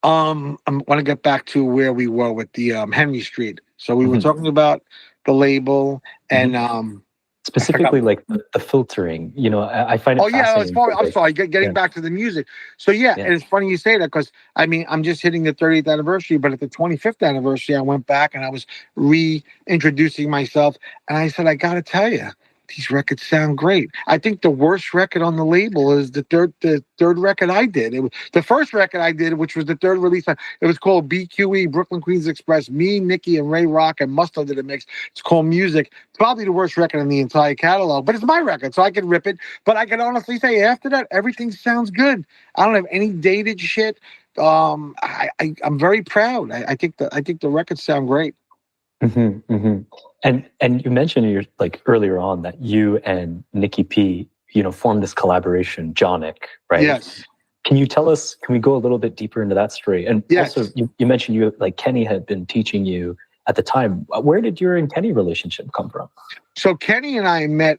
Speaker 1: I want to get back to where we were with the Henry Street. So we were talking about the label and
Speaker 2: specifically like the filtering. I find it fascinating.
Speaker 1: I'm sorry. Getting back to the music. So and it's funny you say that because I'm just hitting the 30th anniversary, but at the 25th anniversary, I went back and I was reintroducing myself, and I said, I got to tell you, these records sound great. I think the worst record on the label is the third record I did. It was the first record I did, which was the third release. It was called BQE, Brooklyn Queens Express. Me, Nikki, and Ray Rock and Mustard did a mix. It's called Music. Probably the worst record in the entire catalog, but it's my record, so I can rip it. But I can honestly say after that, everything sounds good. I don't have any dated shit. I'm very proud. I think the records sound great.
Speaker 2: And you mentioned earlier on that you and Nikki P, formed this collaboration, Jonic, right?
Speaker 1: Yes.
Speaker 2: Can we go a little bit deeper into that story? And also you mentioned Kenny had been teaching you at the time. Where did your and Kenny relationship come from?
Speaker 1: So Kenny and I met,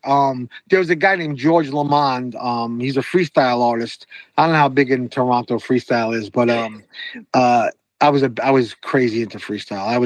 Speaker 1: there was a guy named George Lamond. He's a freestyle artist. I don't know how big in Toronto freestyle is, but I was crazy into freestyle. I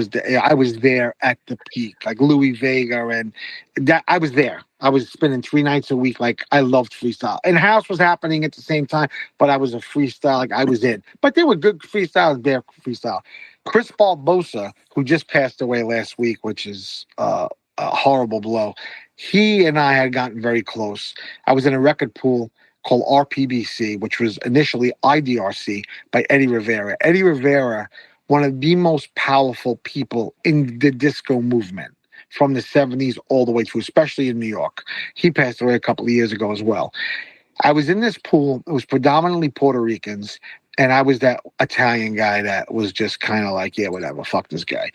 Speaker 1: was there at the peak, like Louis Vega, and that I was there. I was spending 3 nights a week. Like I loved freestyle, and house was happening at the same time. But I was a freestyle, like I was in. But there were good freestyles, bad freestyle. Chris Barbosa, who just passed away last week, which is a horrible blow. He and I had gotten very close. I was in a record pool called RPBC, which was initially IDRC by Eddie Rivera. Eddie Rivera, one of the most powerful people in the disco movement from the 70s all the way through, especially in New York. He passed away a couple of years ago as well. I was in this pool. It was predominantly Puerto Ricans. And I was that Italian guy that was just kind of like, yeah, whatever, fuck this guy.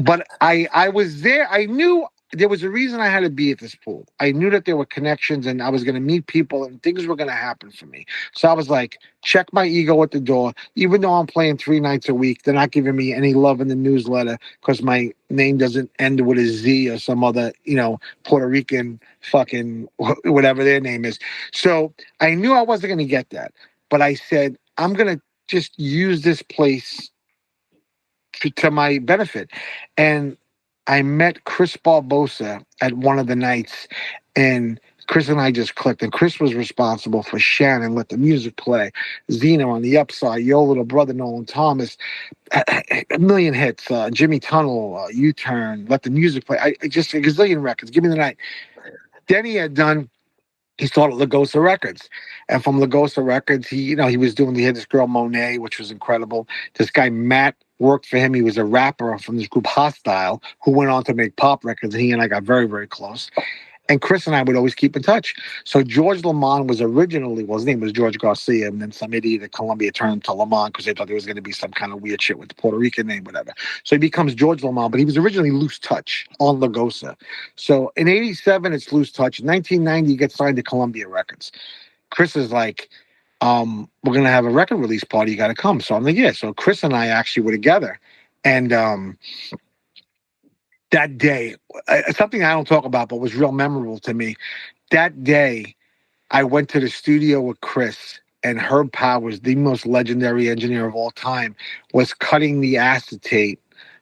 Speaker 1: But I was there. I knew there was a reason I had to be at this pool. I knew that there were connections and I was going to meet people and things were going to happen for me. So I was like, check my ego at the door. Even though I'm playing 3 nights a week, they're not giving me any love in the newsletter because my name doesn't end with a Z or some other, Puerto Rican fucking whatever their name is. So I knew I wasn't going to get that. But I said, I'm going to just use this place to my benefit. And I met Chris Barbosa at one of the nights, and Chris and I just clicked. And Chris was responsible for Shannon, Let the Music Play, Xena on the Upside, Yo Little Brother, Nolan Thomas, a million hits, Jimmy Tunnel, U-Turn, Let the Music Play. I just a gazillion records. Give me the night. Then he started Lagosa Records. And from Lagosa Records, he was doing this girl Monet, which was incredible. This guy, Matt, worked for him. He was a rapper from this group Hostile, who went on to make pop records. And he and I got very, very close. And Chris and I would always keep in touch. So George Lamond was originally, his name was George Garcia, and then some idiot at Columbia turned him to Lamond because they thought there was going to be some kind of weird shit with the Puerto Rican name, whatever. So he becomes George Lamond, but he was originally Loose Touch on Lagosa. So in 87, it's Loose Touch. In 1990, he gets signed to Columbia Records. Chris is like, we're going to have a record release party. You got to come. So I'm like, yeah. So Chris and I actually were together. And that day, something I don't talk about, but was real memorable to me. That day, I went to the studio with Chris, and Herb Powers, the most legendary engineer of all time, was cutting the acetate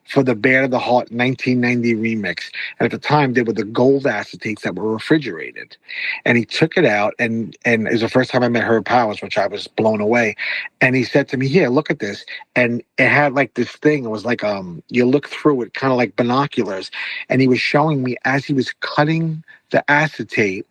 Speaker 1: for the Band of the Heart 1990 remix. And at the time, they were the gold acetates that were refrigerated. And he took it out, and it was the first time I met Herb Powers, which I was blown away. And he said to me, "Here, look at this." And it had like this thing. It was like you look through it, kind of like binoculars. And he was showing me as he was cutting the acetate.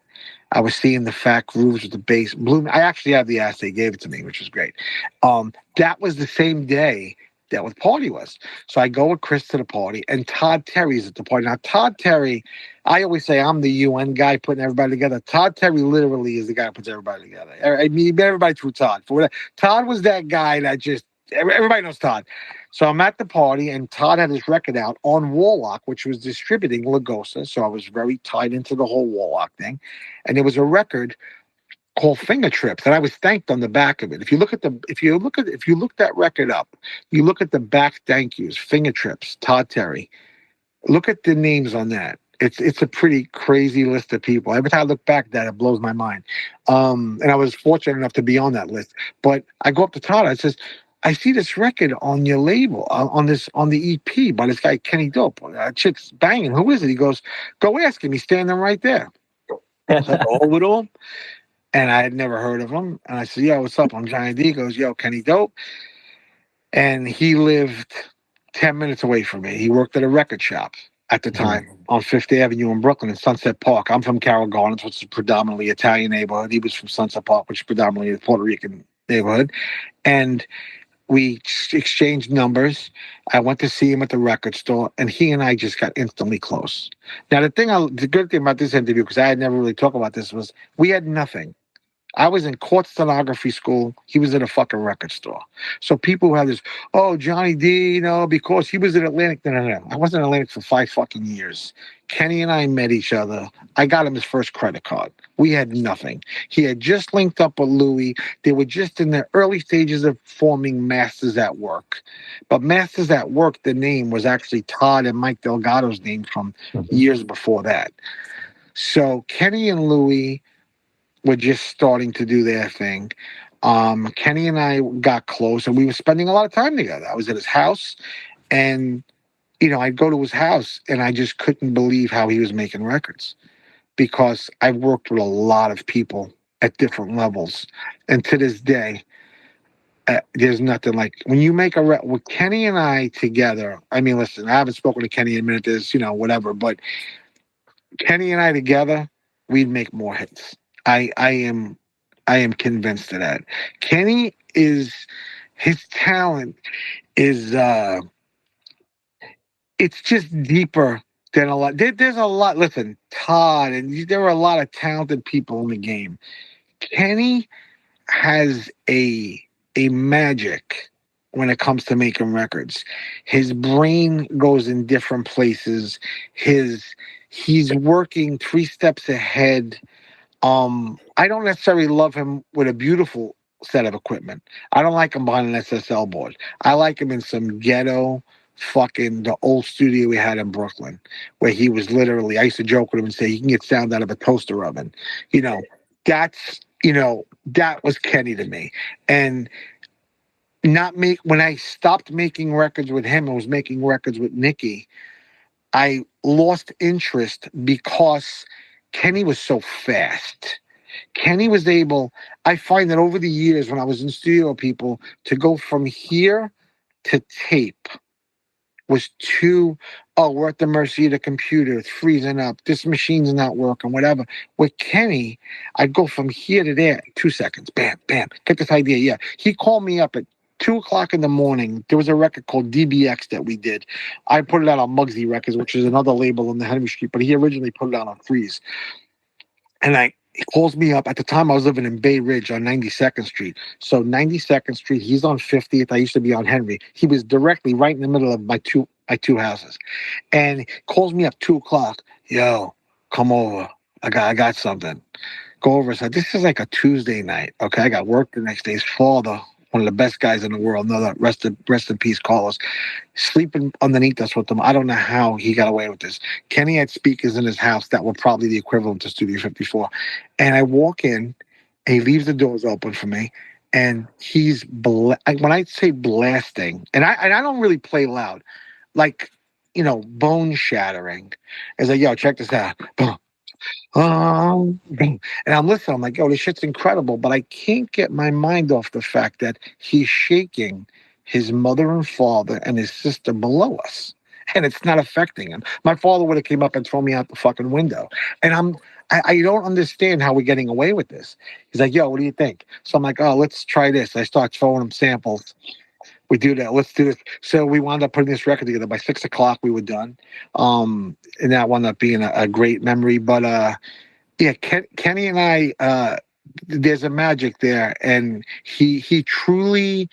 Speaker 1: I was seeing the fat grooves with the bass. I actually have the acetate. He gave it to me, which was great. That was the same day that the party was. So I go with Chris to the party, and Todd Terry's at the party. Now, Todd Terry, I always say I'm the UN guy putting everybody together. Todd Terry literally is the guy who puts everybody together. I mean, everybody through Todd. Todd was that guy that just, everybody knows Todd. So I'm at the party, and Todd had his record out on Warlock, which was distributing Lagosa. So I was very tied into the whole Warlock thing. And there was a record called Finger Trips, and I was thanked on the back of it. If you look that record up, you look at the back thank yous, Finger Trips, Todd Terry. Look at the names on that. It's a pretty crazy list of people. Every time I look back at that, it blows my mind. And I was fortunate enough to be on that list. But I go up to Todd, I says, "I see this record on your label, on the EP by this guy Kenny Dope. Chick's banging. Who is it?" He goes, "Go ask him. He's standing right there." So I go over to him. And I had never heard of him. And I said, "Yo, what's up?" I'm Johnny D. He goes, "Yo, Kenny Dope." And he lived 10 minutes away from me. He worked at a record shop at the time on Fifth Avenue in Brooklyn in Sunset Park. I'm from Carroll Gardens, which is a predominantly Italian neighborhood. He was from Sunset Park, which is predominantly a Puerto Rican neighborhood. And we exchanged numbers. I went to see him at the record store, and he and I just got instantly close. Now, the good thing about this interview, because I had never really talked about this, was we had nothing. I was in court stenography school. He was at a fucking record store. So people who have this, "Oh, Johnny D, because he was in Atlantic." No. I wasn't in Atlantic for 5 fucking years. Kenny and I met each other. I got him his first credit card. We had nothing. He had just linked up with Louis. They were just in the early stages of forming Masters at Work. But Masters at Work, the name was actually Todd and Mike Delgado's name from years before that. So Kenny and Louis were just starting to do their thing. Kenny and I got close, and we were spending a lot of time together. I was at his house, and I'd go to his house, and I just couldn't believe how he was making records, because I've worked with a lot of people at different levels, and to this day, there's nothing like when you make with Kenny and I together. I mean, listen, I haven't spoken to Kenny in a minute. There's whatever, but Kenny and I together, we'd make more hits. I am convinced of that. Kenny his talent is it's just deeper than a lot. There's a lot. Listen, Todd, and there are a lot of talented people in the game. Kenny has a magic when it comes to making records. His brain goes in different places. He's working 3 steps ahead. I don't necessarily love him with a beautiful set of equipment. I don't like him behind an SSL board. I like him in some ghetto the old studio we had in Brooklyn, where he was literally, I used to joke with him and say, he can get sound out of a toaster oven. That was Kenny to me. And when I stopped making records with him and was making records with Nicky, I lost interest because Kenny was so fast. Kenny was able, I find that over the years when I was in studio with people, to go from here to tape was we're at the mercy of the computer, it's freezing up, this machine's not working, whatever. With Kenny, I'd go from here to there, 2 seconds, bam, bam, get this idea, yeah. He called me up at 2 o'clock in the morning. There was a record called DBX that we did. I put it out on Muggsy Records, which is another label on the Henry Street, but he originally put it out on Freeze. And he calls me up. At the time, I was living in Bay Ridge on 92nd Street. So 92nd Street, he's on 50th. I used to be on Henry. He was directly right in the middle of my two houses. And he calls me up 2 o'clock. "Yo, come over. I got something." Go over. So this is like a Tuesday night. Okay, I got work the next day. His father, one of the best guys in the world, another rest in peace, Carlos, sleeping underneath us with them. I don't know how he got away with this. Kenny had speakers in his house that were probably the equivalent to Studio 54. And I walk in, and he leaves the doors open for me, and he's when I say blasting, and I don't really play loud. like, bone shattering. It's like, yo, check this out. Boom, boom. And I'm listening. I'm like, yo, this shit's incredible. But I can't get my mind off the fact that he's shaking his mother and father and his sister below us. And it's not affecting him. My father would have came up and thrown me out the fucking window. And I don't understand how we're getting away with this. He's like, yo, what do you think? So I'm like, oh, let's try this. I start throwing him samples. We do that. Let's do this. So we wound up putting this record together. By 6 o'clock, we were done. And that wound up being a great memory. But yeah, Kenny and I, there's a magic there, and he truly,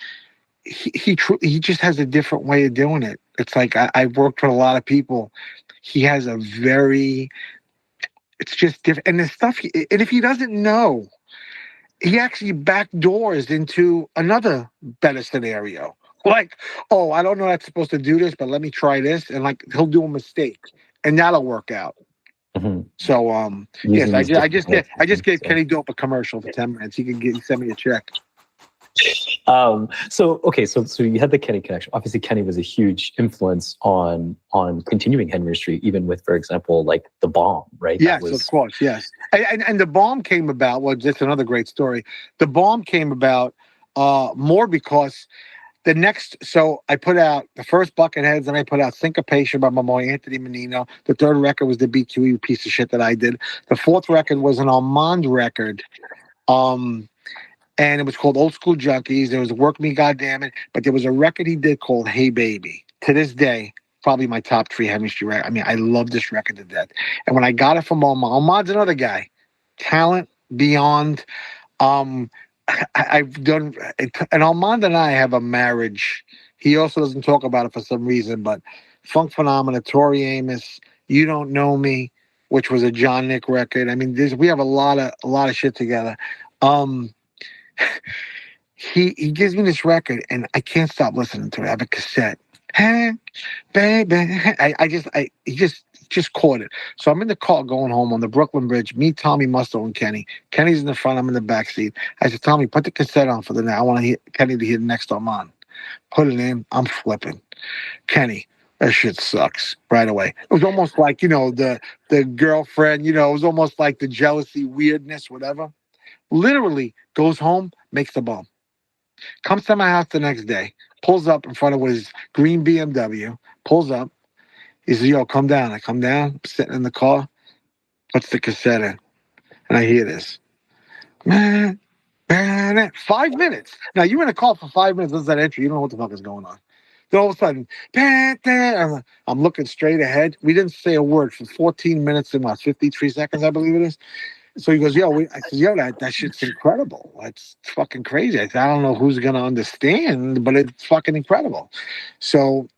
Speaker 1: he just has a different way of doing it. It's like I've worked with a lot of people. He has a very, it's just different, and the stuff. And if he doesn't know, he actually backdoors into another better scenario. Like, oh, I don't know that's supposed to do this, but let me try this, and like he'll do a mistake, and that'll work out. So, yes, I just gave Kenny Dope a commercial for 10 minutes. He can send me a check.
Speaker 2: So you had the Kenny connection. Obviously, Kenny was a huge influence on continuing Henry Street, even with, for example, like The Bomb, right?
Speaker 1: Yes, of course, yes. And The Bomb came about. Well, that's another great story. The Bomb came about more because so I put out the first Bucketheads, and I put out Syncopation by my boy Anthony Menino. The third record was the BQE piece of shit that I did. The fourth record was an Armand record. And it was called Old School Junkies. There was Work Me Goddammit, but there was a record he did called Hey Baby. To this day, probably my top 3 Henry Street record. I mean, I love this record to death. And when I got it from Armand's another guy. Talent beyond. I've done, and Armand and I have a marriage. He also doesn't talk about it for some reason, but Funk Phenomena, Tori Amos, You Don't Know Me, which was a John Nick record. I mean, we have a lot of shit together. He gives me this record, and I can't stop listening to it. I have a cassette. Hey, baby, he just caught it. So I'm in the car going home on the Brooklyn Bridge. Me, Tommy Musto, and Kenny. Kenny's in the front. I'm in the back seat. I said, Tommy, put the cassette on for the night. I want Kenny to hear the next Armand. Put it in. I'm flipping. Kenny, that shit sucks right away. It was almost like, the girlfriend, it was almost like the jealousy, weirdness, whatever. Literally goes home, makes the bomb. Comes to my house the next day, pulls up in front of his green BMW, pulls up. He says, yo, come down. I come down, I'm sitting in the car, puts the cassette in, and I hear this. Man, 5 minutes. Now, you're in a car for 5 minutes. This is that entry. You don't know what the fuck is going on. Then all of a sudden, I'm looking straight ahead. We didn't say a word for 14 minutes and 53 seconds, I believe it is. So he goes, I said, yo, that shit's incredible. That's fucking crazy. I said, I don't know who's going to understand, but it's fucking incredible. So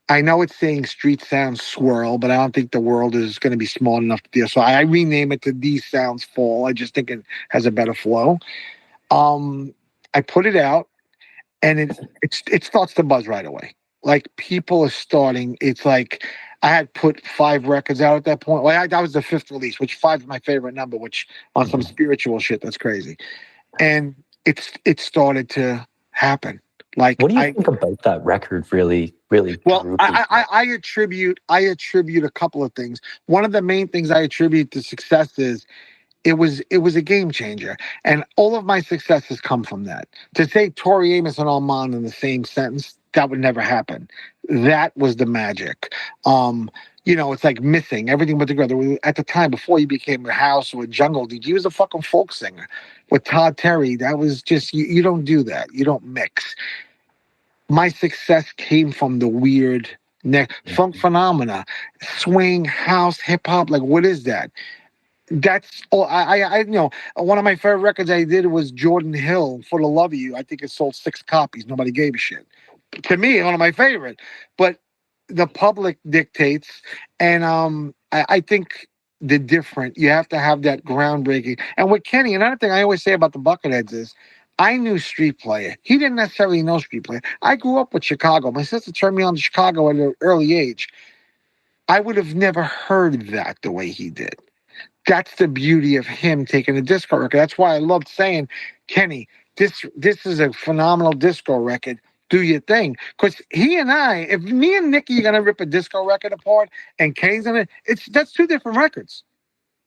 Speaker 1: I know it's saying Street Sounds Swirl, but I don't think the world is going to be smart enough to deal. So I rename it to These Sounds Fall. I just think it has a better flow. I put it out, and it starts to buzz right away. Like, people are starting. It's like, I had put 5 records out at that point. Well, that was the 5th release, which 5 is my favorite number, which on some spiritual shit, that's crazy. And it started to happen. Like,
Speaker 2: what do you think about that record? Really.
Speaker 1: Well, I attribute a couple of things. One of the main things I attribute to success is it was a game changer, and all of my successes come from that. To say Tori Amos and Armand in the same sentence, that would never happen. That was the magic. It's like Missing, Everything But Together. At the time, before he became a house or a jungle DJ, he was a fucking folk singer. With Todd Terry, that was just, you don't do that. You don't mix. My success came from the weird Funk Phenomena, swing, house, hip hop. Like, what is that? That's all. I one of my favorite records I did was Jordan Hill, For the Love of You. I think it sold 6 copies. Nobody gave a shit. To me, one of my favorite. But the public dictates, and I think the different. You have to have that groundbreaking. And with Kenny, another thing I always say about the Bucketheads is, I knew Street Player. He didn't necessarily know Street Player. I grew up with Chicago. My sister turned me on to Chicago at an early age. I would have never heard that the way he did. That's the beauty of him taking a disco record. That's why I loved saying, Kenny, this is a phenomenal disco record. do your thing. Because he and I, if me and Nikki are gonna rip a disco record apart and Kay's in it, that's two different records.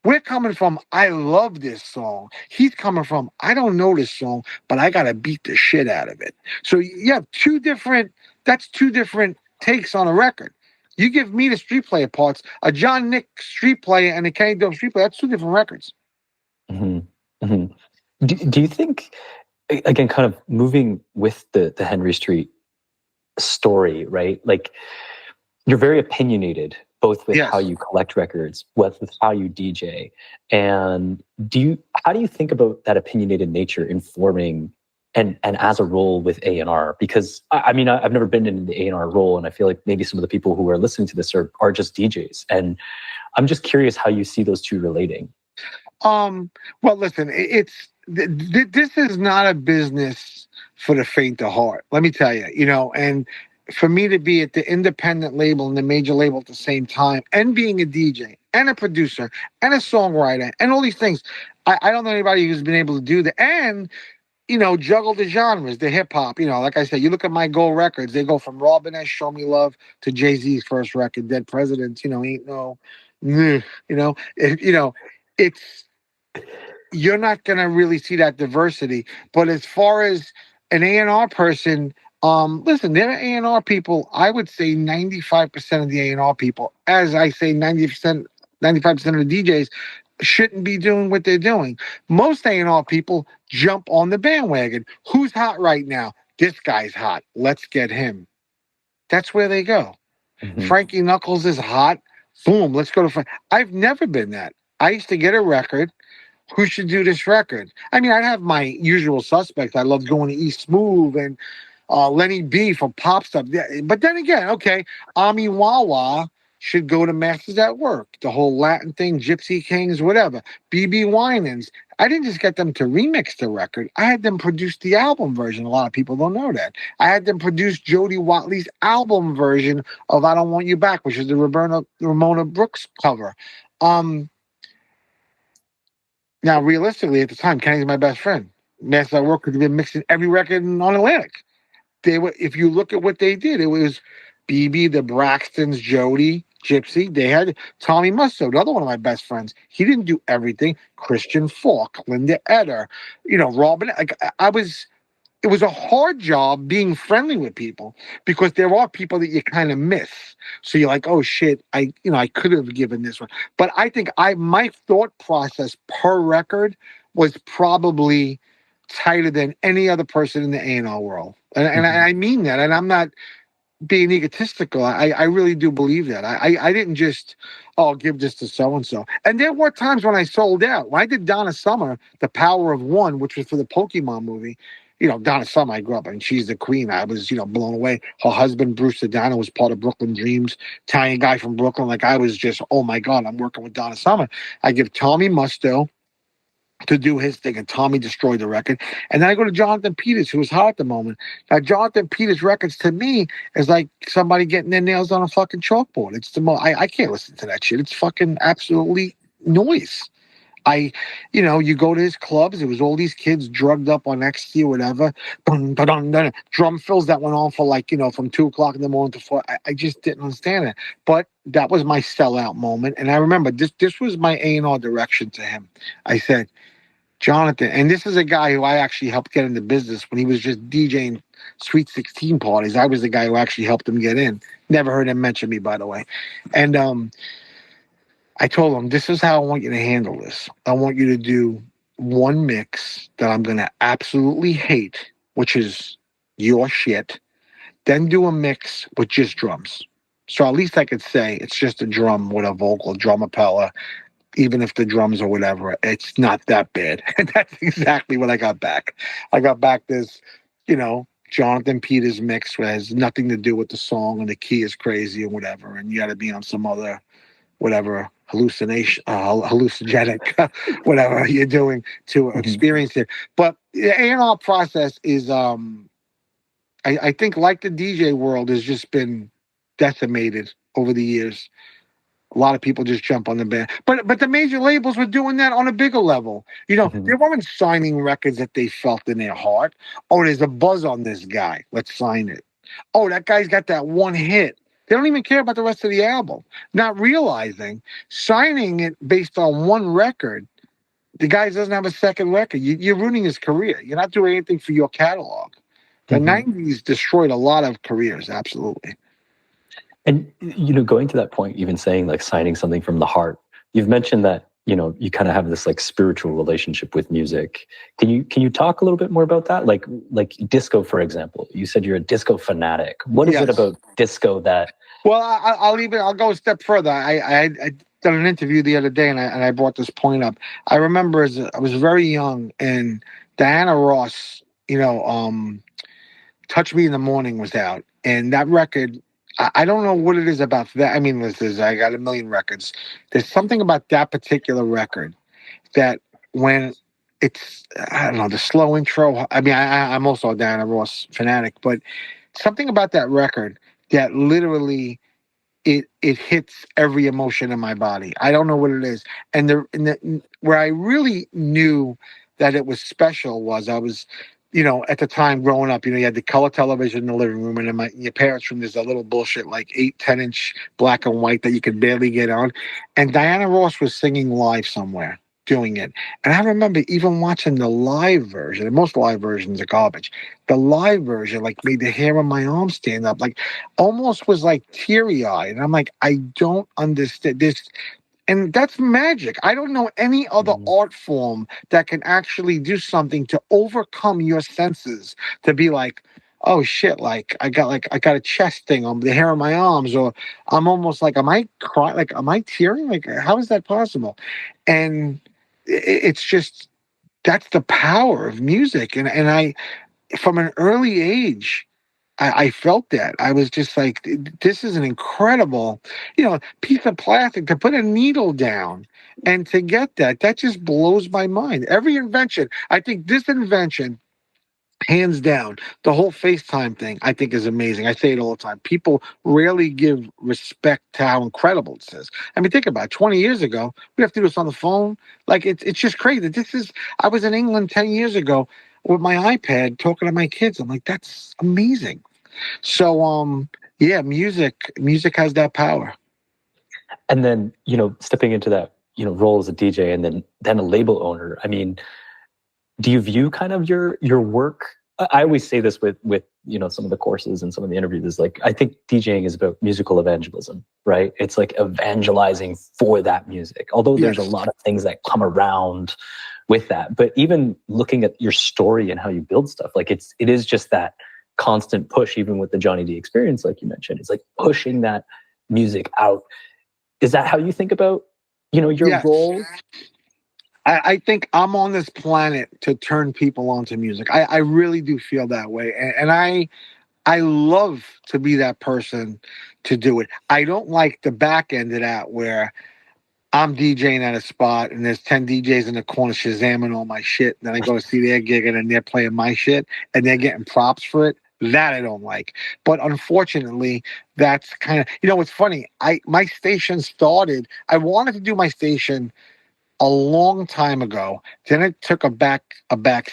Speaker 1: We're coming from, I love this song. He's coming from, I don't know this song, but I gotta beat the shit out of it. So you have that's two different takes on a record. You give me the street player parts, a John Nick street player and a Kenny Dope street player, that's two different records.
Speaker 2: Mm-hmm. Mm-hmm. Do you think, again, kind of moving with the Henry Street story, right? Like, you're very opinionated, both with how you collect records, with how you DJ. And how do you think about that opinionated nature informing and as a role with A&R? Because I mean, I've never been in the A&R role, and I feel like maybe some of the people who are listening to this are just DJs. And I'm just curious how you see those two relating.
Speaker 1: Well, listen, this is not a business for the faint of heart. Let me tell you, and for me to be at the independent label and the major label at the same time, and being a DJ and a producer and a songwriter and all these things, I don't know anybody who's been able to do that. And juggle the genres, the hip hop. Like I said, you look at my Gold records; they go from Robin S. "Show Me Love" to Jay-Z's first record, "Dead Presidents." Ain't no, it's you're not going to really see that diversity. But as far as an A&R person, listen, there are A&R people. I would say 95% of the A&R people, as I say 90%, 95% of the DJs, shouldn't be doing what they're doing. Most A&R people jump on the bandwagon. Who's hot right now? This guy's hot. Let's get him. That's where they go. Mm-hmm. Frankie Knuckles is hot. Boom, let's go to Frank. I've never been that. I used to get a record. Who should do this record? I mean, I'd have my usual suspects. I love going to East Smooth and Lenny B for pop stuff. But then again, okay, Ami Wawa should go to Masters at Work. The whole Latin thing, Gypsy Kings, whatever. BB Winans. I didn't just get them to remix the record. I had them produce the album version. A lot of people don't know that. I had them produce Jody Watley's album version of I Don't Want You Back, which is the Ramona Brooks cover. Now, realistically, at the time, Kenny's my best friend. Masters at Work could have been mixing every record on Atlantic. If you look at what they did, it was BB, the Braxtons, Jody, Gypsy. They had Tommy Musto, another one of my best friends. He didn't do everything. Christian Falk, Linda Eder, Robin. It was a hard job being friendly with people because there are people that you kind of miss. So you're like, oh shit, I could have given this one. But I think my thought process per record was probably tighter than any other person in the A&R world. And I mean that. And I'm not being egotistical. I really do believe that. I didn't just, give this to so-and-so. And there were times when I sold out. When I did Donna Summer, The Power of One, which was for the Pokemon movie, Donna Summer, I grew up and she's the queen. I was, blown away. Her husband, Bruce Sedano, was part of Brooklyn Dreams, Italian guy from Brooklyn. Like I was just, oh my God, I'm working with Donna Summer. I give Tommy Musto to do his thing, and Tommy destroyed the record. And then I go to Jonathan Peters, who was hot at the moment. Now, Jonathan Peters' records to me is like somebody getting their nails on a fucking chalkboard. It's the most, I can't listen to that shit. It's fucking absolutely noise. You go to his clubs, it was all these kids drugged up on ecstasy or whatever. Drum fills that went on for from 2 o'clock in the morning to 4. I just didn't understand it. But that was my sellout moment. And I remember this was my A&R direction to him. I said, Jonathan, and this is a guy who I actually helped get into business when he was just DJing Sweet 16 parties. I was the guy who actually helped him get in. Never heard him mention me, by the way. And I told him, this is how I want you to handle this. I want you to do one mix that I'm going to absolutely hate, which is your shit. Then do a mix with just drums. So at least I could say it's just a drum with a vocal, drumapella. Even if the drums or whatever, it's not that bad. And that's exactly what I got back. I got back this, Jonathan Peters mix where it has nothing to do with the song and the key is crazy or whatever. And you got to be on some other, whatever, hallucinogenic, whatever you're doing to experience it. But the A&R process is, I think like the DJ world has just been decimated over the years. A lot of people just jump on the band. But the major labels were doing that on a bigger level. You know,
Speaker 2: Mhm.
Speaker 1: they weren't signing records that they felt in their heart. Oh, there's a buzz on this guy. Let's sign it. Oh, that guy's got that one hit. They don't even care about the rest of the album. Not realizing signing it based on one record, the guy doesn't have a second record. You're ruining his career. You're not doing anything for your catalog. The
Speaker 2: Mhm.
Speaker 1: 90s destroyed a lot of careers, absolutely.
Speaker 2: And going to that point, even saying like signing something from the heart, you've mentioned that you kind of have this like spiritual relationship with music. Can you talk a little bit more about that? Like disco, for example. You said you're a disco fanatic. What is it
Speaker 1: Yes.
Speaker 2: about disco that?
Speaker 1: Well, I'll go a step further. I done an interview the other day, and I brought this point up. I remember I was very young, and Diana Ross, "Touch Me in the Morning" was out, and that record. I don't know what it is about that. I mean, I got a million records. There's something about that particular record that when it's, I don't know, the slow intro. I mean, I'm also a Diana Ross fanatic, but something about that record that literally it hits every emotion in my body. I don't know what it is. And where I really knew that it was special was I was, at the time growing up, you had the color television in the living room, and in your parents' room there's a little bullshit like 8, 10 inch black and white that you could barely get on. And Diana Ross was singing live somewhere doing it. And I remember even watching the live version, and most live versions are garbage. The live version like made the hair on my arm stand up. Like almost was like teary eyed. And I'm like, I don't understand this. And that's magic. I don't know any other
Speaker 2: Mhm.
Speaker 1: art form that can actually do something to overcome your senses to be like, oh shit, like I got a chest thing on the hair on my arms, or I'm almost like, am I crying? Like, am I tearing? Like, how is that possible? And it's just that's the power of music. And I, from an early age, I felt that. I was just like, this is an incredible, piece of plastic to put a needle down and to get that just blows my mind. Every invention, I think this invention, hands down, the whole FaceTime thing, I think is amazing. I say it all the time. People rarely give respect to how incredible it is. I mean, think about it. 20 years ago, we have to do this on the phone. Like, it's just crazy. I was in England 10 years ago with my iPad talking to my kids. I'm like, that's amazing. So, yeah, music has that power.
Speaker 2: And then stepping into that role as a DJ, and then a label owner. I mean, do you view kind of your work? I always say this with some of the courses and some of the interviews, is like, I think DJing is about musical evangelism, right? It's like evangelizing for that music. Although there's a
Speaker 1: Yes.
Speaker 2: lot of things that come around with that, but even looking at your story and how you build stuff, like it is just that constant push. Even with the Johnny D experience, like you mentioned, it's like pushing that music out. Is that how you think about your
Speaker 1: Yes.
Speaker 2: role?
Speaker 1: I think I'm on this planet to turn people on to music. I really do feel that way. And I love to be that person to do it. I don't like the back end of that where I'm DJing at a spot and there's 10 DJs in the corner shazamming all my shit. And then I go to see their gig and then they're playing my shit and they're getting props for it. That I don't like. But unfortunately, that's kind of, it's funny. My station started, I wanted to do my station a long time ago. Then it took a back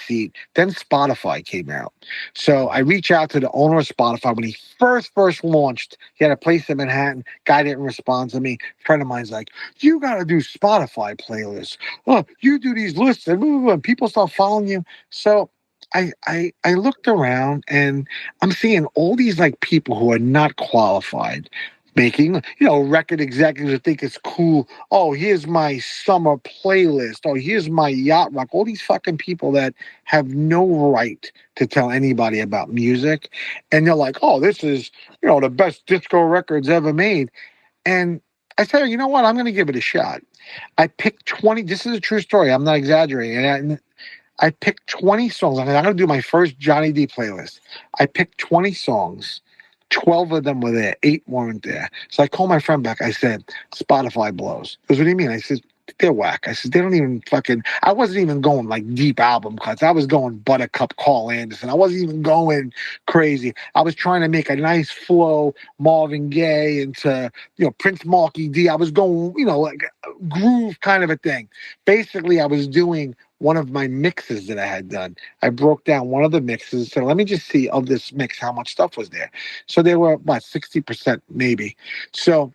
Speaker 1: seat. Then Spotify came out. So I reached out to the owner of Spotify when he first launched. He had a place in Manhattan. Guy didn't respond to me. A friend of mine's like, you got to do Spotify playlists. Oh, you do these lists and people start following you. So I looked around and I'm seeing all these like people who are not qualified making, record executives that think it's cool. Oh, here's my summer playlist. Oh, here's my yacht rock. All these fucking people that have no right to tell anybody about music. And they're like, oh, this is, the best disco records ever made. And I said, you know what? I'm going to give it a shot. I picked 20. This is a true story. I'm not exaggerating. And I picked 20 songs. I'm going to do my first Johnny D playlist. I picked 20 songs. 12 of them were there, 8 weren't there. So I called my friend back. I said, Spotify blows. He goes, what do you mean? I said, they're whack. I said, they don't even fucking, I wasn't even going like deep album cuts. I was going Buttercup, Carl Anderson. I wasn't even going crazy. I was trying to make a nice flow, Marvin Gaye into, Prince Marky D. I was going, like groove kind of a thing. Basically, I was doing one of my mixes that I had done. I broke down one of the mixes. So let me just see of this mix, how much stuff was there. So there were about 60% maybe. So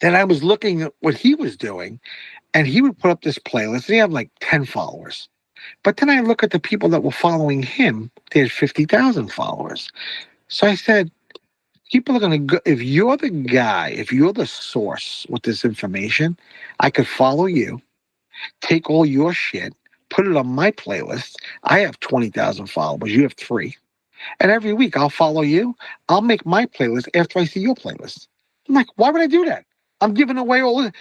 Speaker 1: then I was looking at what he was doing, and he would put up this playlist, and he had like 10 followers. But then I look at the people that were following him, they had 50,000 followers. So I said, people are going to go, if you're the guy, if you're the source with this information, I could follow you, take all your shit, put it on my playlist. I have 20,000 followers. You have 3. And every week I'll follow you. I'll make my playlist after I see your playlist. I'm like, why would I do that? I'm giving away all this.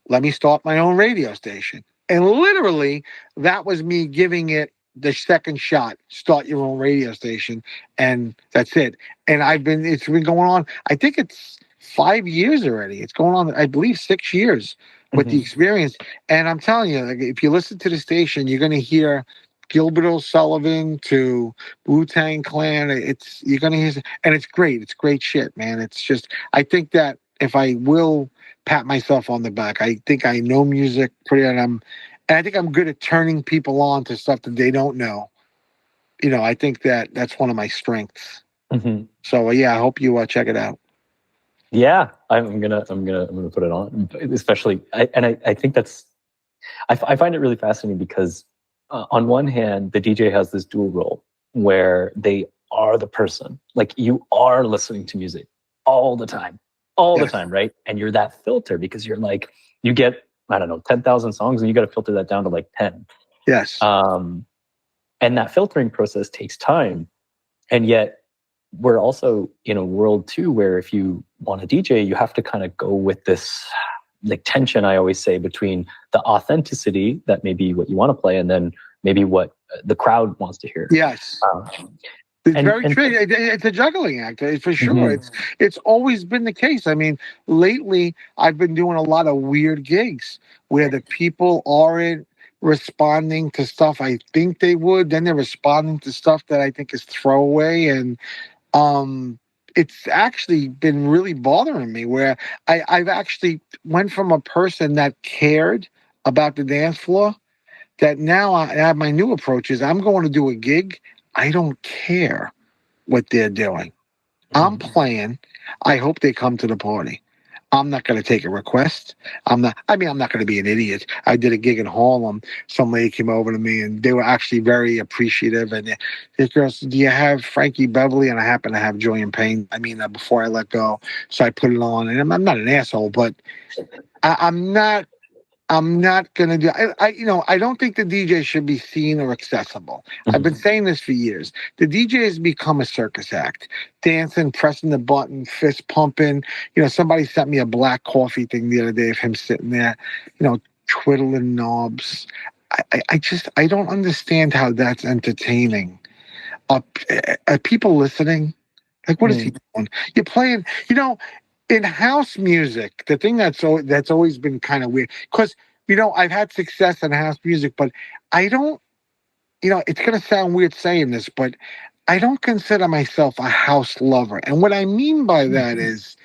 Speaker 1: Let me start my own radio station. And literally, that was me giving it the second shot. Start your own radio station. And that's it. And it's been going on, I think it's 5 years already. It's going on, I believe, 6 years with the experience. And I'm telling you, like, if you listen to the station, you're going to hear Gilbert O'Sullivan to Wu-Tang Clan. You're going to hear, and it's great. It's great shit, man. It's just, I think that if I will pat myself on the back, I think I know music and I think I'm good at turning people on to stuff that they don't know. I think that's one of my strengths.
Speaker 2: Mm-hmm.
Speaker 1: So yeah, I hope you check it out.
Speaker 2: Yeah, I'm gonna put it on, especially. I think that's, I find it really fascinating because on one hand, the DJ has this dual role where they are the person, like you are listening to music all the time, right? And you're that filter because you're like, you get, I don't know, 10,000 songs and you got to filter that down to like 10.
Speaker 1: Yes.
Speaker 2: And that filtering process takes time. And yet we're also in a world too, where if you want to DJ, you have to kind of go with this like tension, I always say, between the authenticity that may be what you want to play and then maybe what the crowd wants to hear.
Speaker 1: Yes. It's very true. It's a juggling act, for sure. Mm-hmm. It's always been the case. I mean, lately I've been doing a lot of weird gigs where the people aren't responding to stuff I think they would. Then they're responding to stuff that I think is throwaway, and it's actually been really bothering me. Where I've actually went from a person that cared about the dance floor that now I have my new approach is I'm going to do a gig. I don't care what they're doing. I'm playing. I hope they come to the party. I'm not going to take a request. I'm not going to be an idiot. I did a gig in Harlem. Some lady came over to me and they were actually very appreciative. And this girl said, do you have Frankie Beverly? And I happen to have Joy and Pain. Before I let go. So I put it on. And I'm not an asshole, but I'm not going to do. I don't think the DJ should be seen or accessible. Mm-hmm. I've been saying this for years. The DJ has become a circus act, dancing, pressing the button, fist pumping. Somebody sent me a black coffee thing the other day of him sitting there, twiddling knobs. I don't understand how that's entertaining. Are people listening? Like, what is he doing? You're playing, in house music, the thing that's always been kind of weird, because, I've had success in house music, but I don't, it's going to sound weird saying this, but I don't consider myself a house lover. And what I mean by that is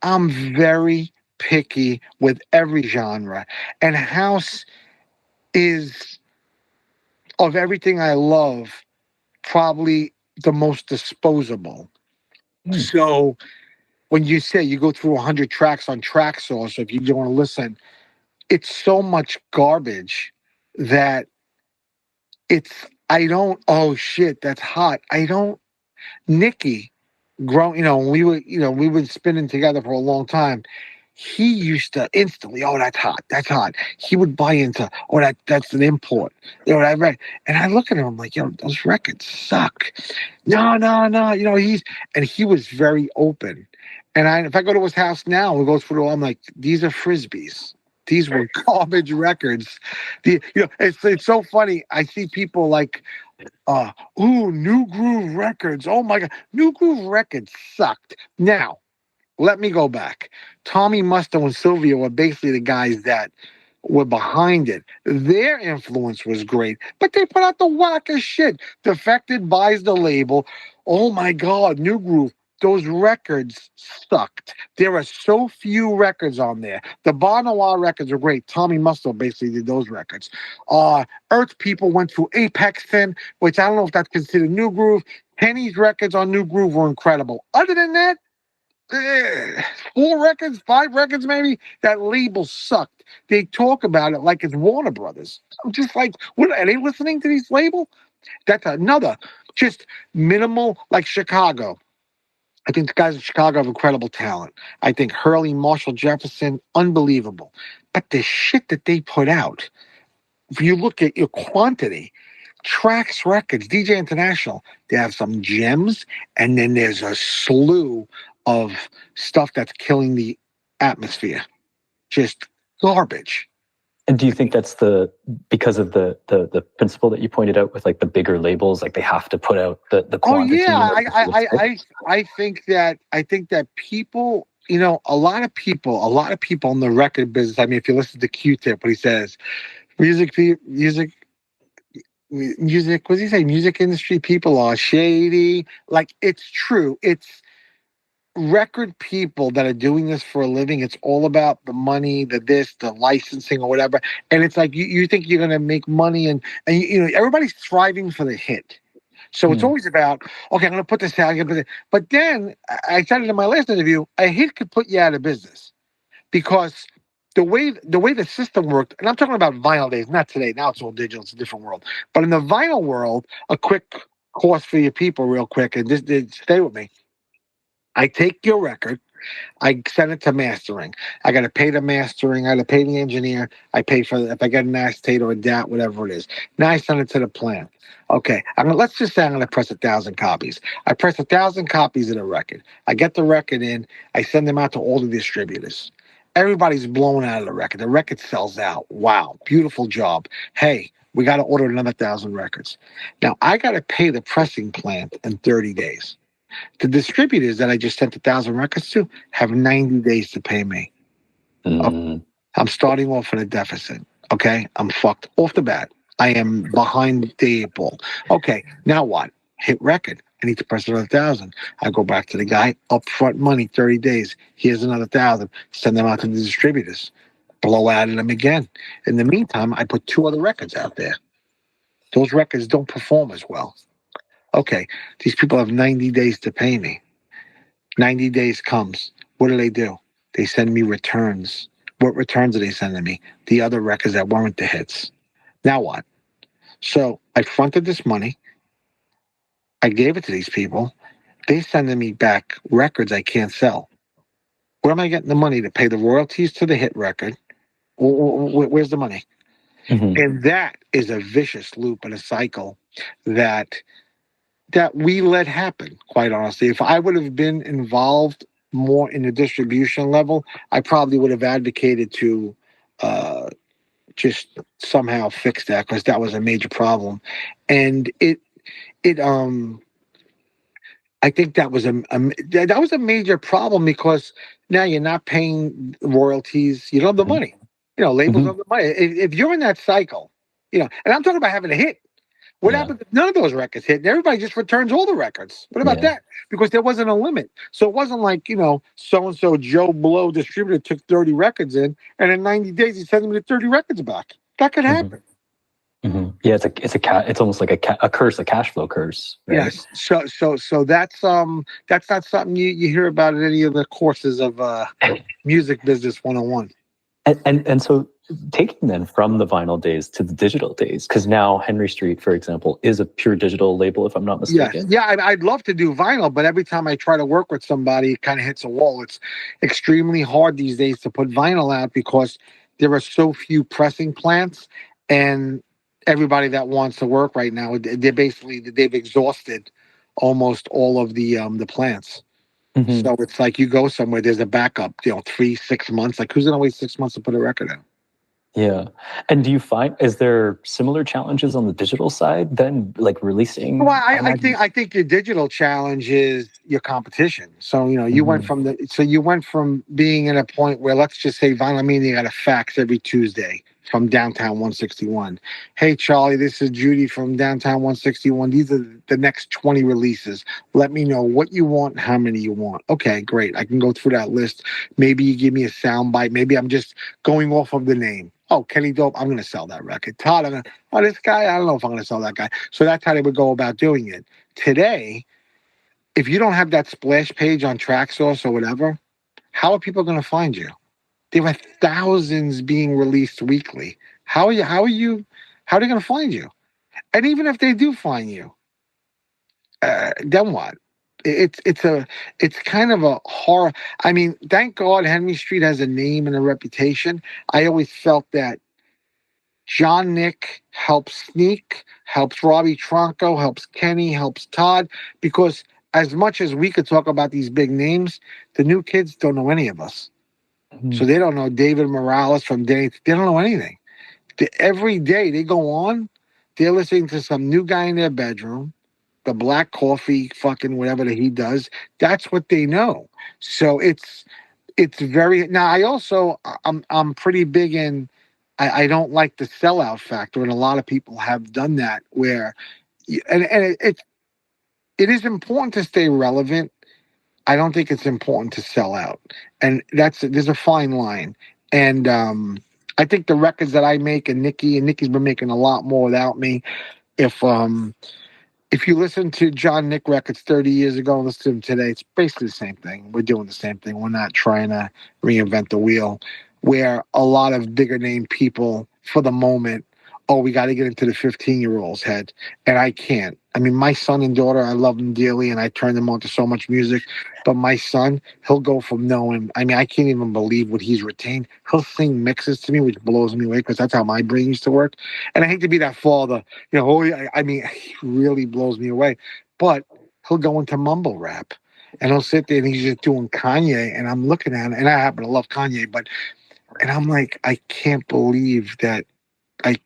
Speaker 1: I'm very picky with every genre. And house is, of everything I love, probably the most disposable. So when you say you go through 100 tracks on Traxsource, if you don't want to listen, it's so much garbage that oh shit, that's hot. Nikki, we were spinning together for a long time. He used to instantly, oh, that's hot. That's hot. He would buy into, oh, that's an import. And I look at him, I'm like, those records suck. No. He was very open. And if I go to his house now, we go through, I'm like, these are Frisbees. These were garbage records. It's so funny. I see people like, New Groove Records. Oh my God. New Groove Records sucked. Now, let me go back. Tommy Musto and Sylvia were basically the guys that were behind it. Their influence was great, but they put out the wackest shit. Defected buys the label. Oh my God, New Groove. Those records sucked. There are so few records on there. The Bar Noir records are great. Tommy Musto basically did those records. Earth People went through Apex Fin, which I don't know if that's considered New Groove. Penny's records on New Groove were incredible. Other than that, 4 records, 5 records, maybe. That label sucked. They talk about it like it's Warner Brothers. I'm just like, what are they listening to this label? That's another just minimal, like Chicago. I think the guys in Chicago have incredible talent. I think Hurley, Marshall Jefferson, unbelievable. But the shit that they put out, if you look at your quantity, Trax Records, DJ International, they have some gems, and then there's a slew of stuff that's killing the atmosphere. Just garbage.
Speaker 2: And do you think that's because of the principle that you pointed out with like the bigger labels, like they have to put out the quantity?
Speaker 1: Oh yeah, I think that people, a lot of people in the record business. I mean, if you listen to Q-Tip, what he says, music. What does he say? Music industry people are shady. Like, it's true. It's record people that are doing this for a living. It's all about the money, the licensing or whatever. And it's like you think you're going to make money, and everybody's striving for the hit. So it's always about, okay, I'm going to put this out. But then I said it in my last interview, a hit could put you out of business because the way the system worked, and I'm talking about vinyl days, not today. Now it's all digital. It's a different world. But in the vinyl world, a quick course for your people real quick, and just stay with me. I take your record, I send it to mastering. I got to pay the mastering. I got to pay the engineer. I pay for if I get an acetate or a DAT, whatever it is. Now I send it to the plant. Okay, let's just say I'm going to press 1,000 copies. I press 1,000 copies of the record. I get the record in. I send them out to all the distributors. Everybody's blown out of the record. The record sells out. Wow, beautiful job. Hey, we got to order another 1,000 records. Now I got to pay the pressing plant in 30 days. The distributors that I just sent 1,000 records to have 90 days to pay me. I'm starting off in a deficit. Okay, I'm fucked off the bat. I am behind the 8 ball. Okay, now what? Hit record. I need to press another 1,000. I go back to the guy, upfront money, 30 days. Here's another 1,000. Send them out to the distributors. Blow out of them again. In the meantime, I put 2 other records out there. Those records don't perform as well. Okay, these people have 90 days to pay me. 90 days comes. What do? They send me returns. What returns are they sending me? The other records that weren't the hits. Now what? So I fronted this money. I gave it to these people. They sending me back records I can't sell. Where am I getting the money to pay the royalties to the hit record? Where's the money? Mm-hmm. And that is a vicious loop and a cycle that we let happen, quite honestly. If I would have been involved more in the distribution level, I probably would have advocated to just somehow fix that, because that was a major problem. And I think that was a major problem, because now you're not paying royalties. You don't have the money. Labels don't have the money. If you're in that cycle, and I'm talking about having a hit. What happens if none of those records hit and everybody just returns all the records? What about that? Because there wasn't a limit. So it wasn't like, so-and-so Joe Blow distributor took 30 records in, and in 90 days he sent me the 30 records back. That could happen.
Speaker 2: Mm-hmm. Yeah, it's almost like a curse, a cash flow curse. Right?
Speaker 1: Yes. So that's not something you hear about in any of the courses of music business 101.
Speaker 2: And so taking then from the vinyl days to the digital days, because now Henry Street, for example, is a pure digital label, if I'm not mistaken.
Speaker 1: Yeah, I'd love to do vinyl, but every time I try to work with somebody, it kind of hits a wall. It's extremely hard these days to put vinyl out because there are so few pressing plants, and everybody that wants to work right now, they've exhausted almost all of the plants. Mm-hmm. So it's like you go somewhere, there's a backup, 3-6 months. Like, who's going to wait 6 months to put a record out?
Speaker 2: Yeah. And do you find, is there similar challenges on the digital side then, like releasing?
Speaker 1: Well,
Speaker 2: I imagine.
Speaker 1: I think your digital challenge is your competition. So you went
Speaker 2: Mhm.
Speaker 1: from being in a point where, let's just say, Vinyl Mania got a fax every Tuesday from downtown 161. Hey Charlie, this is Judy from downtown 161. These are the next 20 releases. Let me know what you want, how many you want. Okay, great. I can go through that list. Maybe you give me a sound bite. Maybe I'm just going off of the name. Oh, Kenny Dope, I'm going to sell that record. Todd, this guy, I don't know if I'm going to sell that guy. So that's how they would go about doing it. Today, if you don't have that splash page on Tracksource or whatever, how are people going to find you? There are thousands being released weekly. How are they going to find you? And even if they do find you, then what? It's kind of a horror. I mean, thank God Henry Street has a name and a reputation. I always felt that John Nick helps Sneak, helps Robbie Tronco, helps Kenny, helps Todd, because as much as we could talk about these big names, the new kids don't know any of us. So
Speaker 2: Mhm.
Speaker 1: they don't know David Morales from Danny. They don't know anything. Every day they go on, they're listening to some new guy in their bedroom, the black coffee, fucking whatever that he does. That's what they know. So it's very now. I'm pretty big in. I don't like the sellout factor, and a lot of people have done that. Where it is important to stay relevant. I don't think it's important to sell out, and there's a fine line. And I think the records that I make and Nikki's been making a lot more without me. If um if you listen to John Nick records 30 years ago and listen to them today, it's basically the same thing. We're doing the same thing. We're not trying to reinvent the wheel. Where a lot of bigger name people, for the moment, oh, we got to get into the 15-year-old's head. And I can't. I mean, my son and daughter, I love them dearly and I turn them on to so much music. But my son, he'll go from knowing, I mean, I can't even believe what he's retained. He'll sing mixes to me, which blows me away because that's how my brain used to work. And I hate to be that father, I mean, he really blows me away. But he'll go into mumble rap and he'll sit there and he's just doing Kanye. And I'm looking at him, and I happen to love Kanye, and I'm like, I can't believe that. I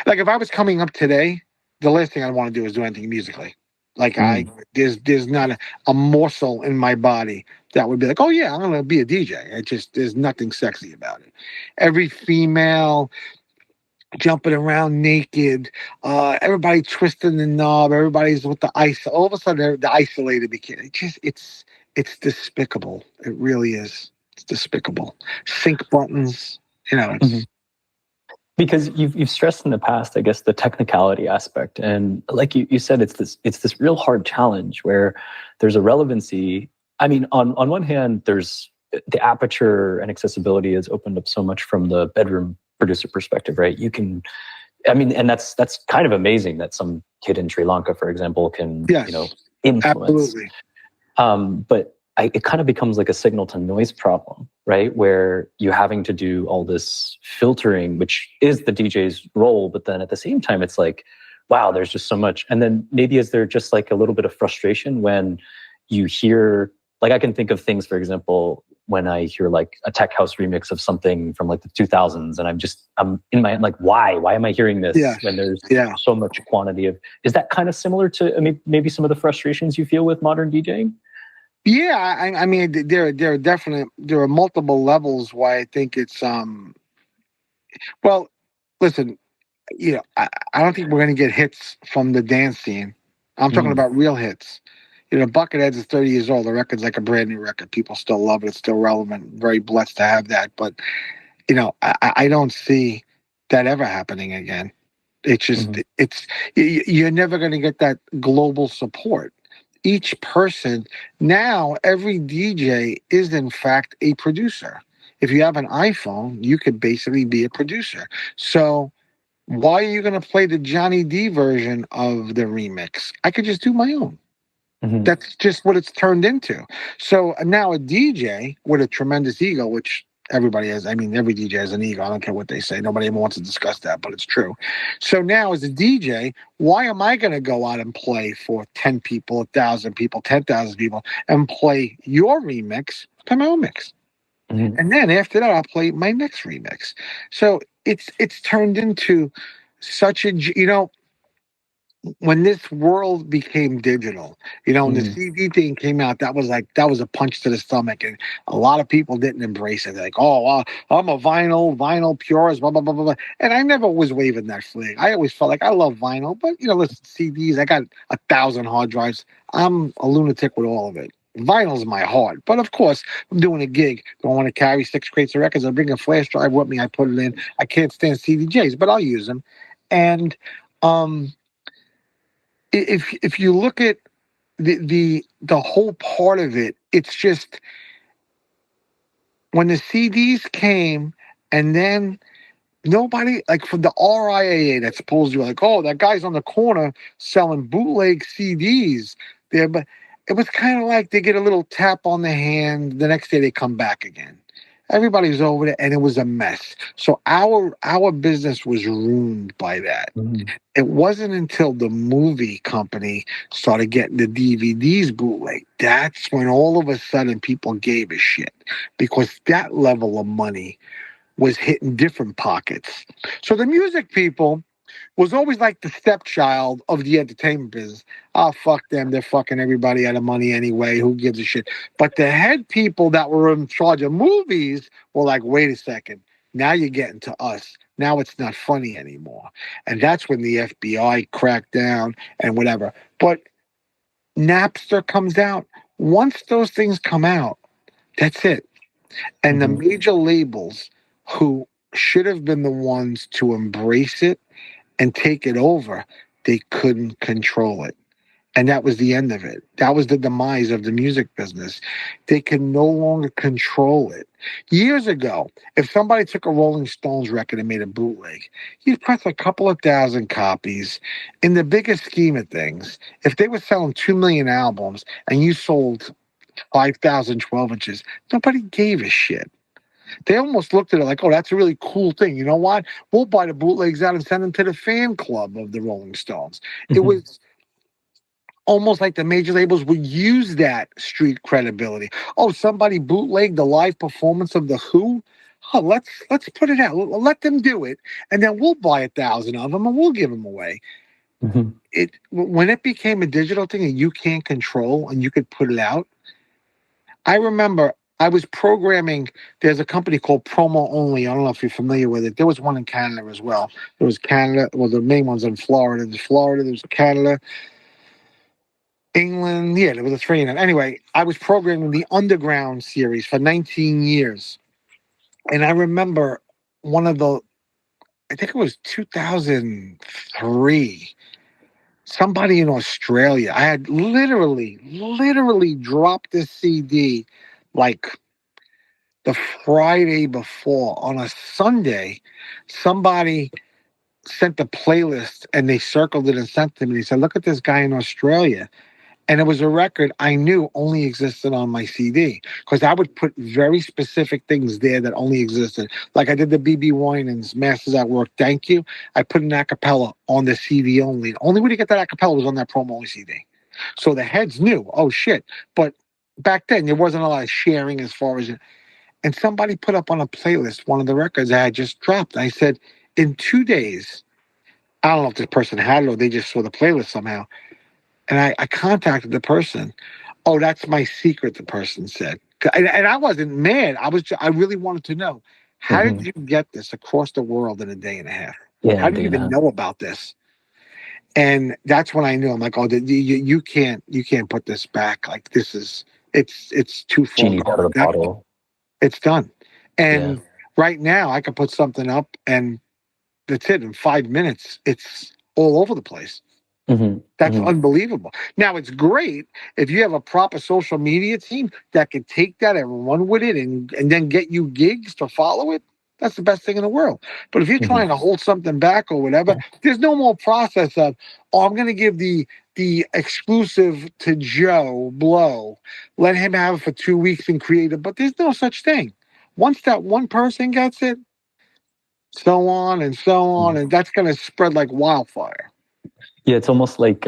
Speaker 1: like if I was coming up today, the last thing I want to do is do anything musically. Like
Speaker 2: Mhm.
Speaker 1: there's not a morsel in my body that would be like, oh yeah, I'm gonna be a DJ. It just there's nothing sexy about it. Every female jumping around naked, everybody twisting the knob, everybody's with the ice. All of a sudden, the isolated bikini. It's despicable. It really is. It's despicable. Sync buttons.
Speaker 2: Mhm.
Speaker 1: It's
Speaker 2: Because you've stressed in the past, I guess, the technicality aspect, and like you said, it's this real hard challenge where there's a relevancy. I mean, on one hand, there's the aperture and accessibility has opened up so much from the bedroom producer perspective, right? You can, I mean, and that's kind of amazing that some kid in Sri Lanka, for example, can
Speaker 1: yes,
Speaker 2: influence.
Speaker 1: absolutely.
Speaker 2: But it kind of becomes like a signal to noise problem, right? Where you're having to do all this filtering, which is the DJ's role. But then at the same time, it's like, wow, there's just so much. And then maybe is there just like a little bit of frustration when you hear, like I can think of things, for example, when I hear like a tech house remix of something from like the 2000s, and I'm in my head like, why am I hearing this
Speaker 1: Yes,
Speaker 2: when there's
Speaker 1: yeah.
Speaker 2: so much quantity of, is that kind of similar to, I mean, maybe some of the frustrations you feel with modern DJing?
Speaker 1: Yeah, I mean, there are multiple levels why I think it's well, listen, I don't think we're gonna get hits from the dance scene. I'm talking
Speaker 2: Mm,
Speaker 1: about real hits. Bucketheads is 30 years old. The record's like a brand new record. People still love it. It's still relevant. Very blessed to have that. But I don't see that ever happening again. It's just
Speaker 2: mhm,
Speaker 1: you're never going to get that global support. Each person now, every DJ is in fact a producer. If you have an iPhone, you could basically be a producer. So why are you going to play the Johnny D version of the remix? I could just do my own.
Speaker 2: mhm.
Speaker 1: That's just what it's turned into. So now a DJ with a tremendous ego, which everybody has. I mean, every DJ has an ego. I don't care what they say. Nobody even wants to discuss that, but it's true. So now as a DJ, why am I going to go out and play for 10 people, 1,000 people, 10,000 people and play your remix? Play my own mix.
Speaker 2: Mhm.
Speaker 1: And then after that, I'll play my next remix. So it's turned into such a when this world became digital, when the
Speaker 2: Mhm.
Speaker 1: CD thing came out, that was a punch to the stomach, and a lot of people didn't embrace it. They're like, oh, I'm a vinyl purist, blah blah blah blah blah. And I never was waving that flag. I always felt like I love vinyl, but listen, CDs. I got 1,000 hard drives. I'm a lunatic with all of it. Vinyl's my heart, but of course, I'm doing a gig. Don't want to carry 6 crates of records. I bring a flash drive with me. I put it in. I can't stand CDJs, but I'll use them. And um, if you look at the whole part of it, it's just when the CDs came, and then nobody, like, from the RIAA that supposed to be like, oh, that guy's on the corner selling bootleg CDs there, but it was kind of like they get a little tap on the hand. The next day they come back again. Everybody's over there, and it was a mess. So our business was ruined by that.
Speaker 2: Mhm.
Speaker 1: It wasn't until the movie company started getting the DVDs bootleg. That's when all of a sudden people gave a shit, because that level of money was hitting different pockets. So the music people was always like the stepchild of the entertainment business. Oh, fuck them. They're fucking everybody out of money anyway. Who gives a shit? But the head people that were in charge of movies were like, wait a second. Now you're getting to us. Now it's not funny anymore. And that's when the FBI cracked down and whatever. But Napster comes out. Once those things come out, that's it. And the
Speaker 2: Mhm.
Speaker 1: major labels, who should have been the ones to embrace it and take it over, they couldn't control it. And that was the end of it. That was the demise of the music business. They can no longer control it. Years ago, if somebody took a Rolling Stones record and made a bootleg, you'd press a couple of thousand copies. In the biggest scheme of things, if they were selling 2 million albums and you sold 5,000 12 inches, nobody gave a shit. They almost looked at it like, oh, that's a really cool thing. You know what? We'll buy the bootlegs out and send them to the fan club of the Rolling Stones. It
Speaker 2: Mhm.
Speaker 1: was almost like the major labels would use that street credibility. Oh, somebody bootlegged the live performance of the Who. Oh, let's put it out. Let them do it, and then we'll buy 1,000 of them and we'll give them away.
Speaker 2: Mhm.
Speaker 1: It when it became a digital thing and you can't control and you could put it out. I remember I was programming. There's a company called Promo Only. I don't know if you're familiar with it. There was one in Canada as well. There was Canada. Well, the main one's in Florida. There's Florida. There's Canada, England. Yeah, there was a three in it. Anyway, I was programming the Underground series for 19 years. And I remember one of the, I think it was 2003, somebody in Australia. I had literally dropped this CD like the Friday before. On a Sunday, somebody sent the playlist and they circled it and sent it to me. They said, look at this guy in Australia. And it was a record I knew only existed on my CD, because I would put very specific things there that only existed. Like I did the BB Winans Masters at Work, Thank You. I put an acapella on the CD only. The only way to get that acapella was on that promo only CD. So the heads knew, oh shit. But back then there wasn't a lot of sharing as far as it. And somebody put up on a playlist one of the records I had just dropped. I said, in 2 days, I don't know if this person had it or they just saw the playlist somehow. And I contacted the person. Oh, that's my secret, the person said. And I wasn't mad. I really wanted to know, how did
Speaker 2: Mhm.
Speaker 1: you get this across the world in a day and a half?
Speaker 2: Yeah,
Speaker 1: How
Speaker 2: and
Speaker 1: do you
Speaker 2: day and a
Speaker 1: even
Speaker 2: half.
Speaker 1: know about this? And that's when I knew. I'm like, oh, you can't put this back. Like, this is, it's too far
Speaker 2: Genie's out of
Speaker 1: gone.
Speaker 2: the bottle.
Speaker 1: It's done.
Speaker 2: Yeah.
Speaker 1: And right now I can put something up and that's it. In 5 minutes, it's all over the place.
Speaker 2: Mhm.
Speaker 1: That's
Speaker 2: Mhm.
Speaker 1: unbelievable. Now, it's great if you have a proper social media team that can take that and run with it and then get you gigs to follow it. That's the best thing in the world. But if you're
Speaker 2: Mhm.
Speaker 1: trying to hold something back or whatever, there's no more process of, oh, I'm going to give the exclusive to Joe Blow, let him have it for 2 weeks and create it. But there's no such thing. Once that one person gets it, so on,
Speaker 2: Mhm.
Speaker 1: and that's going to spread like wildfire.
Speaker 2: Yeah, it's almost like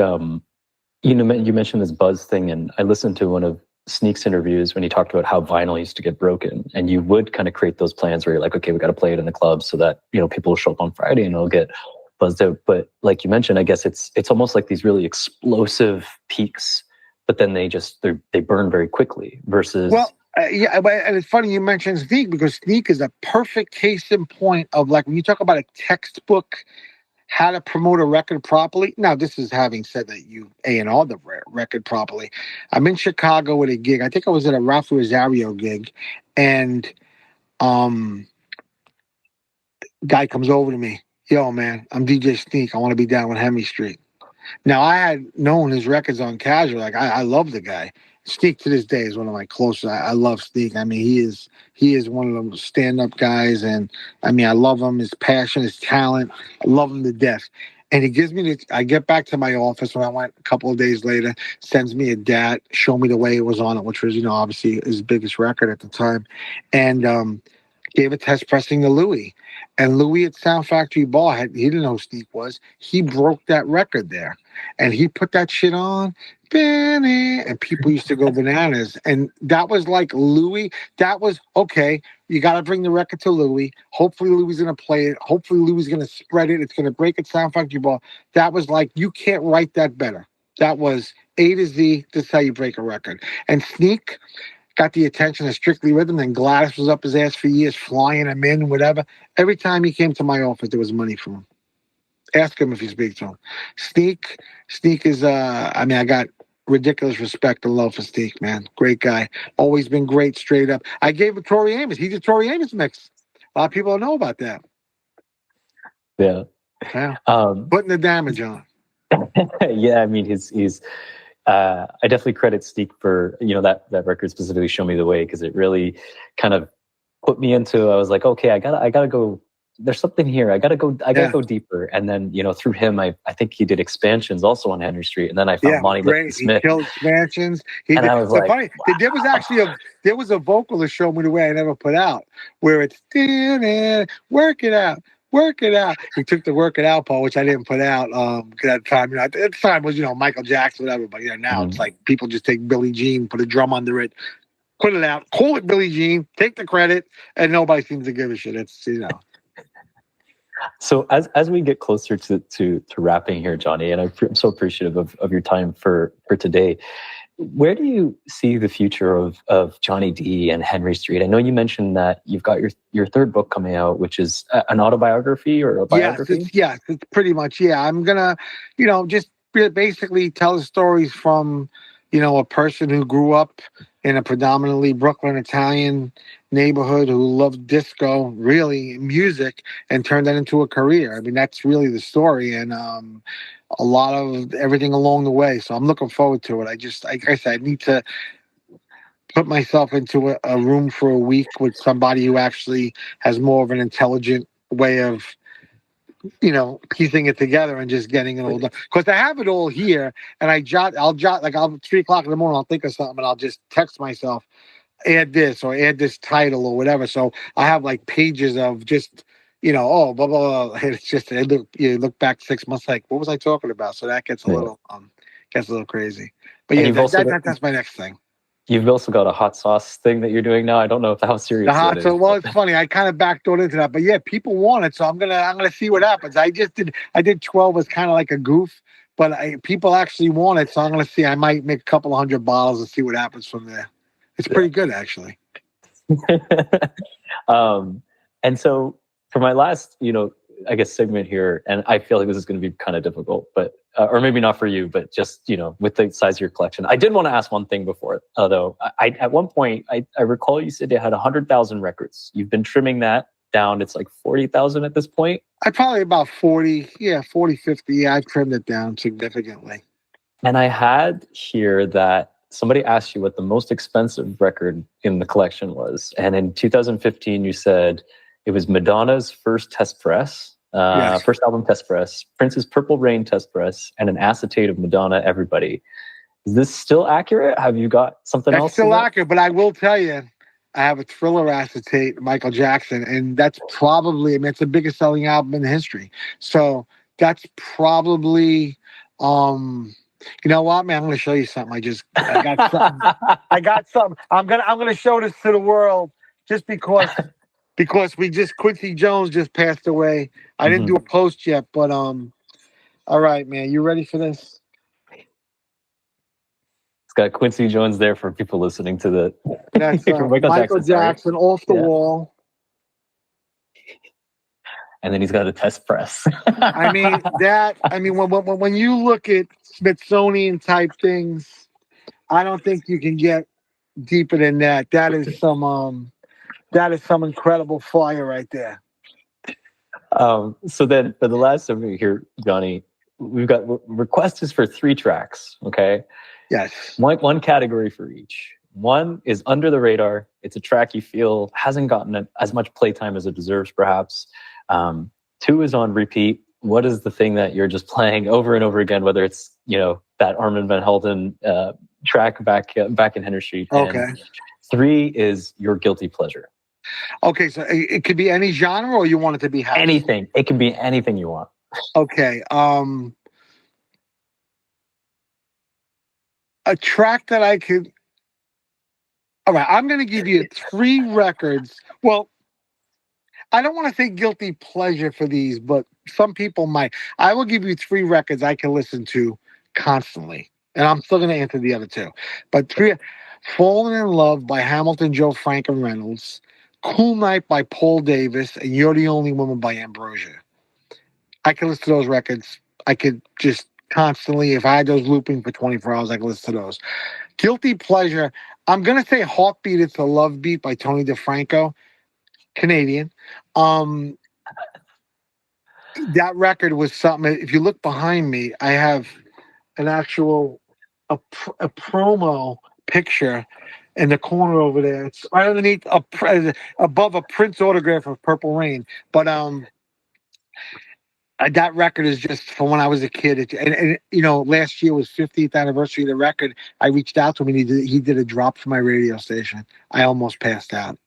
Speaker 2: you mentioned this buzz thing, and I listened to one of Sneak's interviews when he talked about how vinyl used to get broken, and you would kind of create those plans where you're like, okay, we got to play it in the club so that, you know, people will show up on Friday and it'll get buzzed out. But like you mentioned, I guess it's almost like these really explosive peaks, but then they burn very quickly versus.
Speaker 1: Well, yeah, and it's funny you mentioned Sneak, because Sneak is a perfect case in point of, like, when you talk about a textbook how to promote a record properly. Now, this is having said that you A&R the record properly. I'm in Chicago with a gig. I think I was at a Ralph Rosario gig, and guy comes over to me. Yo, man, I'm DJ Sneak. I want to be down with Henry Street. Now, I had known his records on Casual. Like, I love the guy. Sneak to this day is one of my closest. I love Sneak. I mean, he is one of those stand-up guys, and I mean, I love him, his passion, his talent. I love him to death. And he gives me I get back to my office when I went a couple of days later, sends me a DAT, show me the way it was on it, which was, you know, obviously his biggest record at the time, and gave a test pressing to Louis. And Louis at Sound Factory Bar, he didn't know who Sneak was. He broke that record there. And he put that shit on, and people used to go bananas. And that was like Louis. That was, okay, you got to bring the record to Louis. Hopefully Louis is going to play it. Hopefully Louis is going to spread it. It's going to break at Sound Factory Bar. That was like, you can't write that better. That was A to Z. This is how you break a record. And Sneak got the attention of Strictly Rhythm, and Gladys was up his ass for years, flying him in, whatever. Every time he came to my office, there was money for him. Ask him if you speak to him. Sneak is, I mean, I got ridiculous respect and love for Sneak, man. Great guy. Always been great, straight up. I gave it Tori Amos. He did Tori Amos mix. A lot of people don't know about that.
Speaker 2: Yeah.
Speaker 1: Putting the damage on.
Speaker 2: Yeah, I mean, he's I definitely credit Sneak for, you know, that record specifically, Show Me the Way, because it really kind of put me into, I was like, okay, I gotta go. There's something here. I gotta go deeper. And then, you know, through him, I think he did Expansions also on Henry Street. And then I found Lonnie Liston Smith.
Speaker 1: He killed Expansions.
Speaker 2: I was like,
Speaker 1: funny. Wow. There was actually there was a vocalist, Show Me the Way, I never put out, where it's work it out. Work it out. He took the Work It Out part, which I didn't put out because at the time, you know, at the time was, you know, Michael Jackson, whatever. But, you know, now it's like people just take Billie Jean, put a drum under it, put it out, call it Billie Jean, take the credit, and nobody seems to give a shit. It's, you know.
Speaker 2: So as we get closer to wrapping here, Johnny, and I'm so appreciative of your time for today. Where do you see the future of Johnny D and Henry Street? I know you mentioned that you've got your third book coming out, which is an autobiography or a biography?
Speaker 1: Yes, it's pretty much, yeah. I'm going to, you know, just basically tell the stories from, you know, a person who grew up in a predominantly Brooklyn Italian neighborhood who loved disco, really, music, and turned that into a career. I mean, that's really the story. And, a lot of everything along the way. So I'm looking forward to it. I just, like I said, I need to put myself into a room for a week with somebody who actually has more of an intelligent way of, you know, piecing it together and just getting it all done. Because I have it all here, and I'll jot, like, I'll 3 o'clock in the morning, I'll think of something, and I'll just text myself, add this or add this title or whatever. So I have like pages of just, you know, oh, blah, blah, blah. It's just, you look back 6 months, like, what was I talking about? So that gets a little crazy. But yeah, that's my next thing.
Speaker 2: You've also got a hot sauce thing that you're doing now. I don't know how serious that is.
Speaker 1: Well, it's funny. I kind of backdoored into that, but yeah, people want it, so I'm gonna see what happens. I did 12 as kind of like a goof, but people actually want it, so I'm gonna see. I might make a couple of 100 bottles and see what happens from there. It's pretty good, actually.
Speaker 2: And so for my last, you know, I guess segment here, and I feel like this is going to be kind of difficult, but or maybe not for you, but just, you know, with the size of your collection. I did want to ask one thing before, though. I at one point, I recall you said you had 100,000 records. You've been trimming that down. It's like 40,000 at this point.
Speaker 1: I probably about 40, 50. Yeah, I trimmed it down significantly.
Speaker 2: And I had here that somebody asked you what the most expensive record in the collection was. And in 2015, you said it was Madonna's first test press, first album test press, Prince's Purple Rain test press, and an acetate of Madonna Everybody. Is this still accurate? Have you got something else?
Speaker 1: That's still accurate, but I will tell you, I have a Thriller acetate, Michael Jackson, and that's probably, I mean, it's the biggest selling album in history. So that's probably You know what, man? I'm going to show you something. I got something. I got something. I'm gonna show this to the world just because Quincy Jones just passed away. I didn't do a post yet, but all right, man. You ready for this?
Speaker 2: It's got Quincy Jones there for people listening to the
Speaker 1: That's Michael Jackson off the wall.
Speaker 2: And then he's got a test press.
Speaker 1: I mean when you look at Smithsonian type things, I don't think you can get deeper than that. That is some incredible fire right there.
Speaker 2: So then for the last time here, Johnny, we've got requests is for 3 tracks. Okay.
Speaker 1: Yes.
Speaker 2: One category for each. One is under the radar. It's a track you feel hasn't gotten as much playtime as it deserves, perhaps. 2 is on repeat. What is the thing that you're just playing over and over again? Whether it's that Armin van Helden track back in Henry Street.
Speaker 1: Okay.
Speaker 2: And 3 is your guilty pleasure.
Speaker 1: Okay, so it could be any genre, or you want it to be house?
Speaker 2: Anything. It can be anything you want.
Speaker 1: Okay. A track that I could. All right, I'm going to give you 3 records. Well, I don't want to say guilty pleasure for these, but some people might. I will give you 3 records I can listen to constantly, and I'm still going to answer the other 2. But 3: "Falling in Love" by Hamilton, Joe Frank, and Reynolds, "Cool Night" by Paul Davis, and "You're the Only Woman" by Ambrosia. I can listen to those records. I could just constantly, if I had those looping for 24 hours, I could listen to those. Guilty pleasure, I'm going to say "Heartbeat, It's a Love Beat" by Tony DeFranco, Canadian. That record was something. If you look behind me, I have an actual a promo picture in the corner over there. It's right underneath above a Prince autograph of Purple Rain. But that record is just from when I was a kid. And last year was 50th anniversary of the record. I reached out to him, and he did a drop for my radio station. I almost passed out.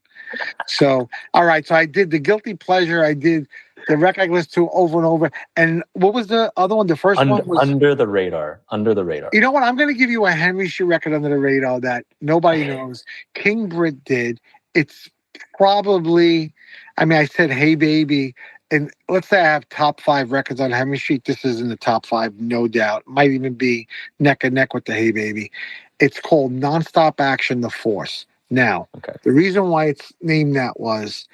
Speaker 1: So, all right. So I did the guilty pleasure. I did the record I listened to over and over. And what was the other one? The first one was
Speaker 2: Under the Radar. Under the Radar.
Speaker 1: You know what? I'm going to give you a Henry Street record under the radar that nobody knows. King Britt did. It's probably, I said "Hey Baby," and let's say I have top 5 records on Henry Street. This is in the top 5, no doubt. Might even be neck and neck with the "Hey Baby." It's called "Nonstop Action, The Force." Now, The reason why it's named that was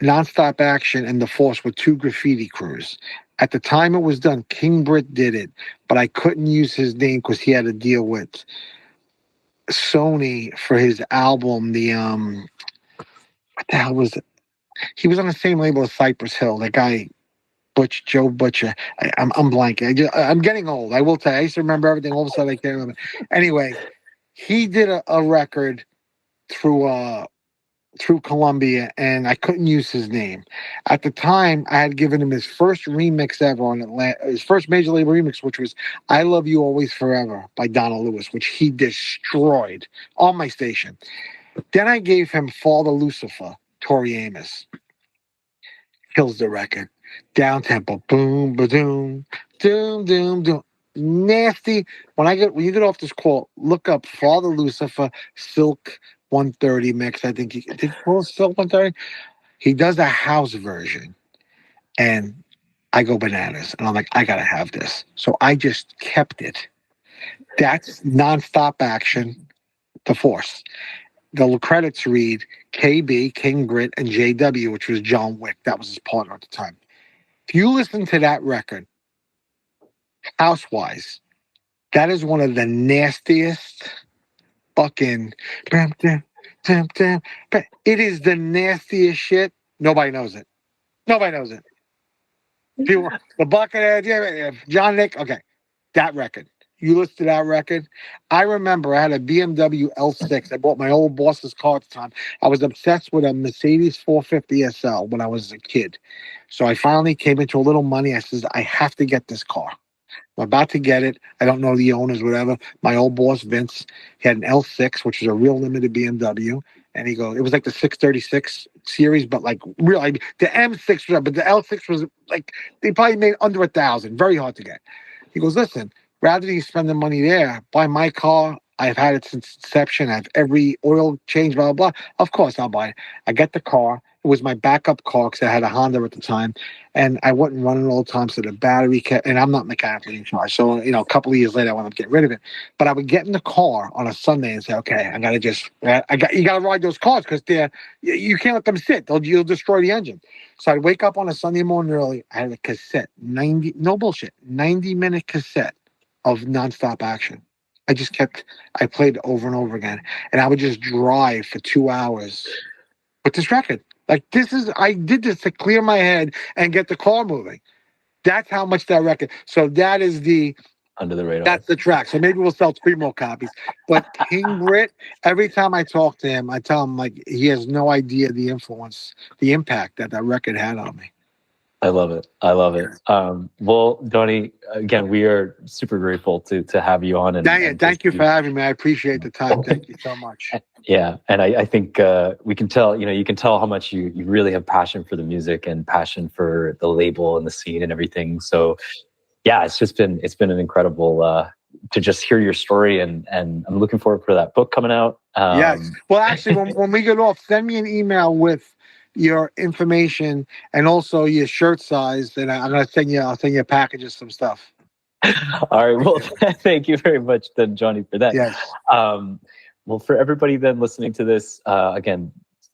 Speaker 1: Nonstop Action and The Force were 2 graffiti crews. At the time it was done, King Britt did it, but I couldn't use his name because he had to deal with Sony for his album. What the hell was it? He was on the same label as Cypress Hill. That guy, Joe Butcher. I'm blanking. I'm getting old. I will tell you. I used to remember everything. All of a sudden, I can't remember. Anyway, he did a record through Columbia, and I couldn't use his name. At the time, I had given him his first remix ever on his first major label remix, which was "I Love You Always Forever" by Donna Lewis, which he destroyed on my station. Then I gave him "Father Lucifer," Tori Amos. Kills the record. Down tempo, boom, ba-doom, doom, doom, doom. Nasty. When you get off this call, look up "Father Lucifer" Silk 130 mix. I think did he call it Silk 130? He does a house version, and I go bananas, and I'm like, I gotta have this. So I just kept it. That's Nonstop Action, The Force. The credits read KB, King Britt, and JW, which was John Wick. That was his partner at the time. If you listen to that record, house-wise, that is one of the nastiest fucking... It is the nastiest shit. Nobody knows it. Nobody knows it. People, the Buckethead, John Nick. Okay, that record. You listen to that record. I remember I had a BMW L6. I bought my old boss's car at the time. I was obsessed with a Mercedes 450 SL when I was a kid. So I finally came into a little money. I said, I have to get this car. I'm about to get it. I don't know the owners, whatever. My old boss, Vince, he had an L6, which was a real limited BMW. And he goes, it was like the 636 series, but like real. The M6 was, but the L6 was like, they probably made under 1,000. Very hard to get. He goes, listen, rather than you spend the money there, buy my car. I've had it since inception. I have every oil change, blah, blah, blah. Of course, I'll buy it. I get the car. It was my backup car because I had a Honda at the time. And I wouldn't run it all the time. So the battery kept, and I'm not mechanically in charge. So, a couple of years later, I wanted to get rid of it. But I would get in the car on a Sunday and say, okay, I got to you got to ride those cars because you can't let them sit. You'll destroy the engine. So I'd wake up on a Sunday morning early. I had a cassette, no bullshit, 90-minute cassette of nonstop action. I played it over and over again. And I would just drive for 2 hours with this record. Like, I did this to clear my head and get the car moving. That's how much that record. So that is
Speaker 2: under the radar.
Speaker 1: That's the track. So maybe we'll sell 3 more copies. But King Grit, every time I talk to him, I tell him, like, he has no idea the influence, the impact that record had on me.
Speaker 2: I love it. Well, Johnny, again, we are super grateful to have you on. And
Speaker 1: thank you for having me. I appreciate the time. Thank you so much.
Speaker 2: Yeah, and I think we can tell. You can tell how much you really have passion for the music and passion for the label and the scene and everything. So, yeah, it's been an incredible to just hear your story, and I'm looking forward for that book coming out.
Speaker 1: Yes. Well, actually, when we get off, send me an email with your information and also your shirt size, and I'll send you a package of some stuff.
Speaker 2: All right. Well, thank you very much, then, Johnny, for that.
Speaker 1: Yes.
Speaker 2: Well, for everybody then listening to this, again,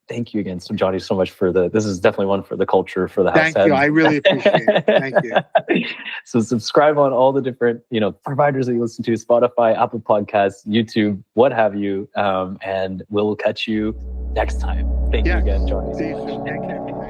Speaker 2: thank you again, so Johnny, so much for this is definitely one for the culture, for the house.
Speaker 1: Thank you. I really appreciate it. Thank you.
Speaker 2: So subscribe on all the different, providers that you listen to, Spotify, Apple Podcasts, YouTube, what have you. And we'll catch you next time. Thank you again, Johnny.
Speaker 1: See you soon. Take care.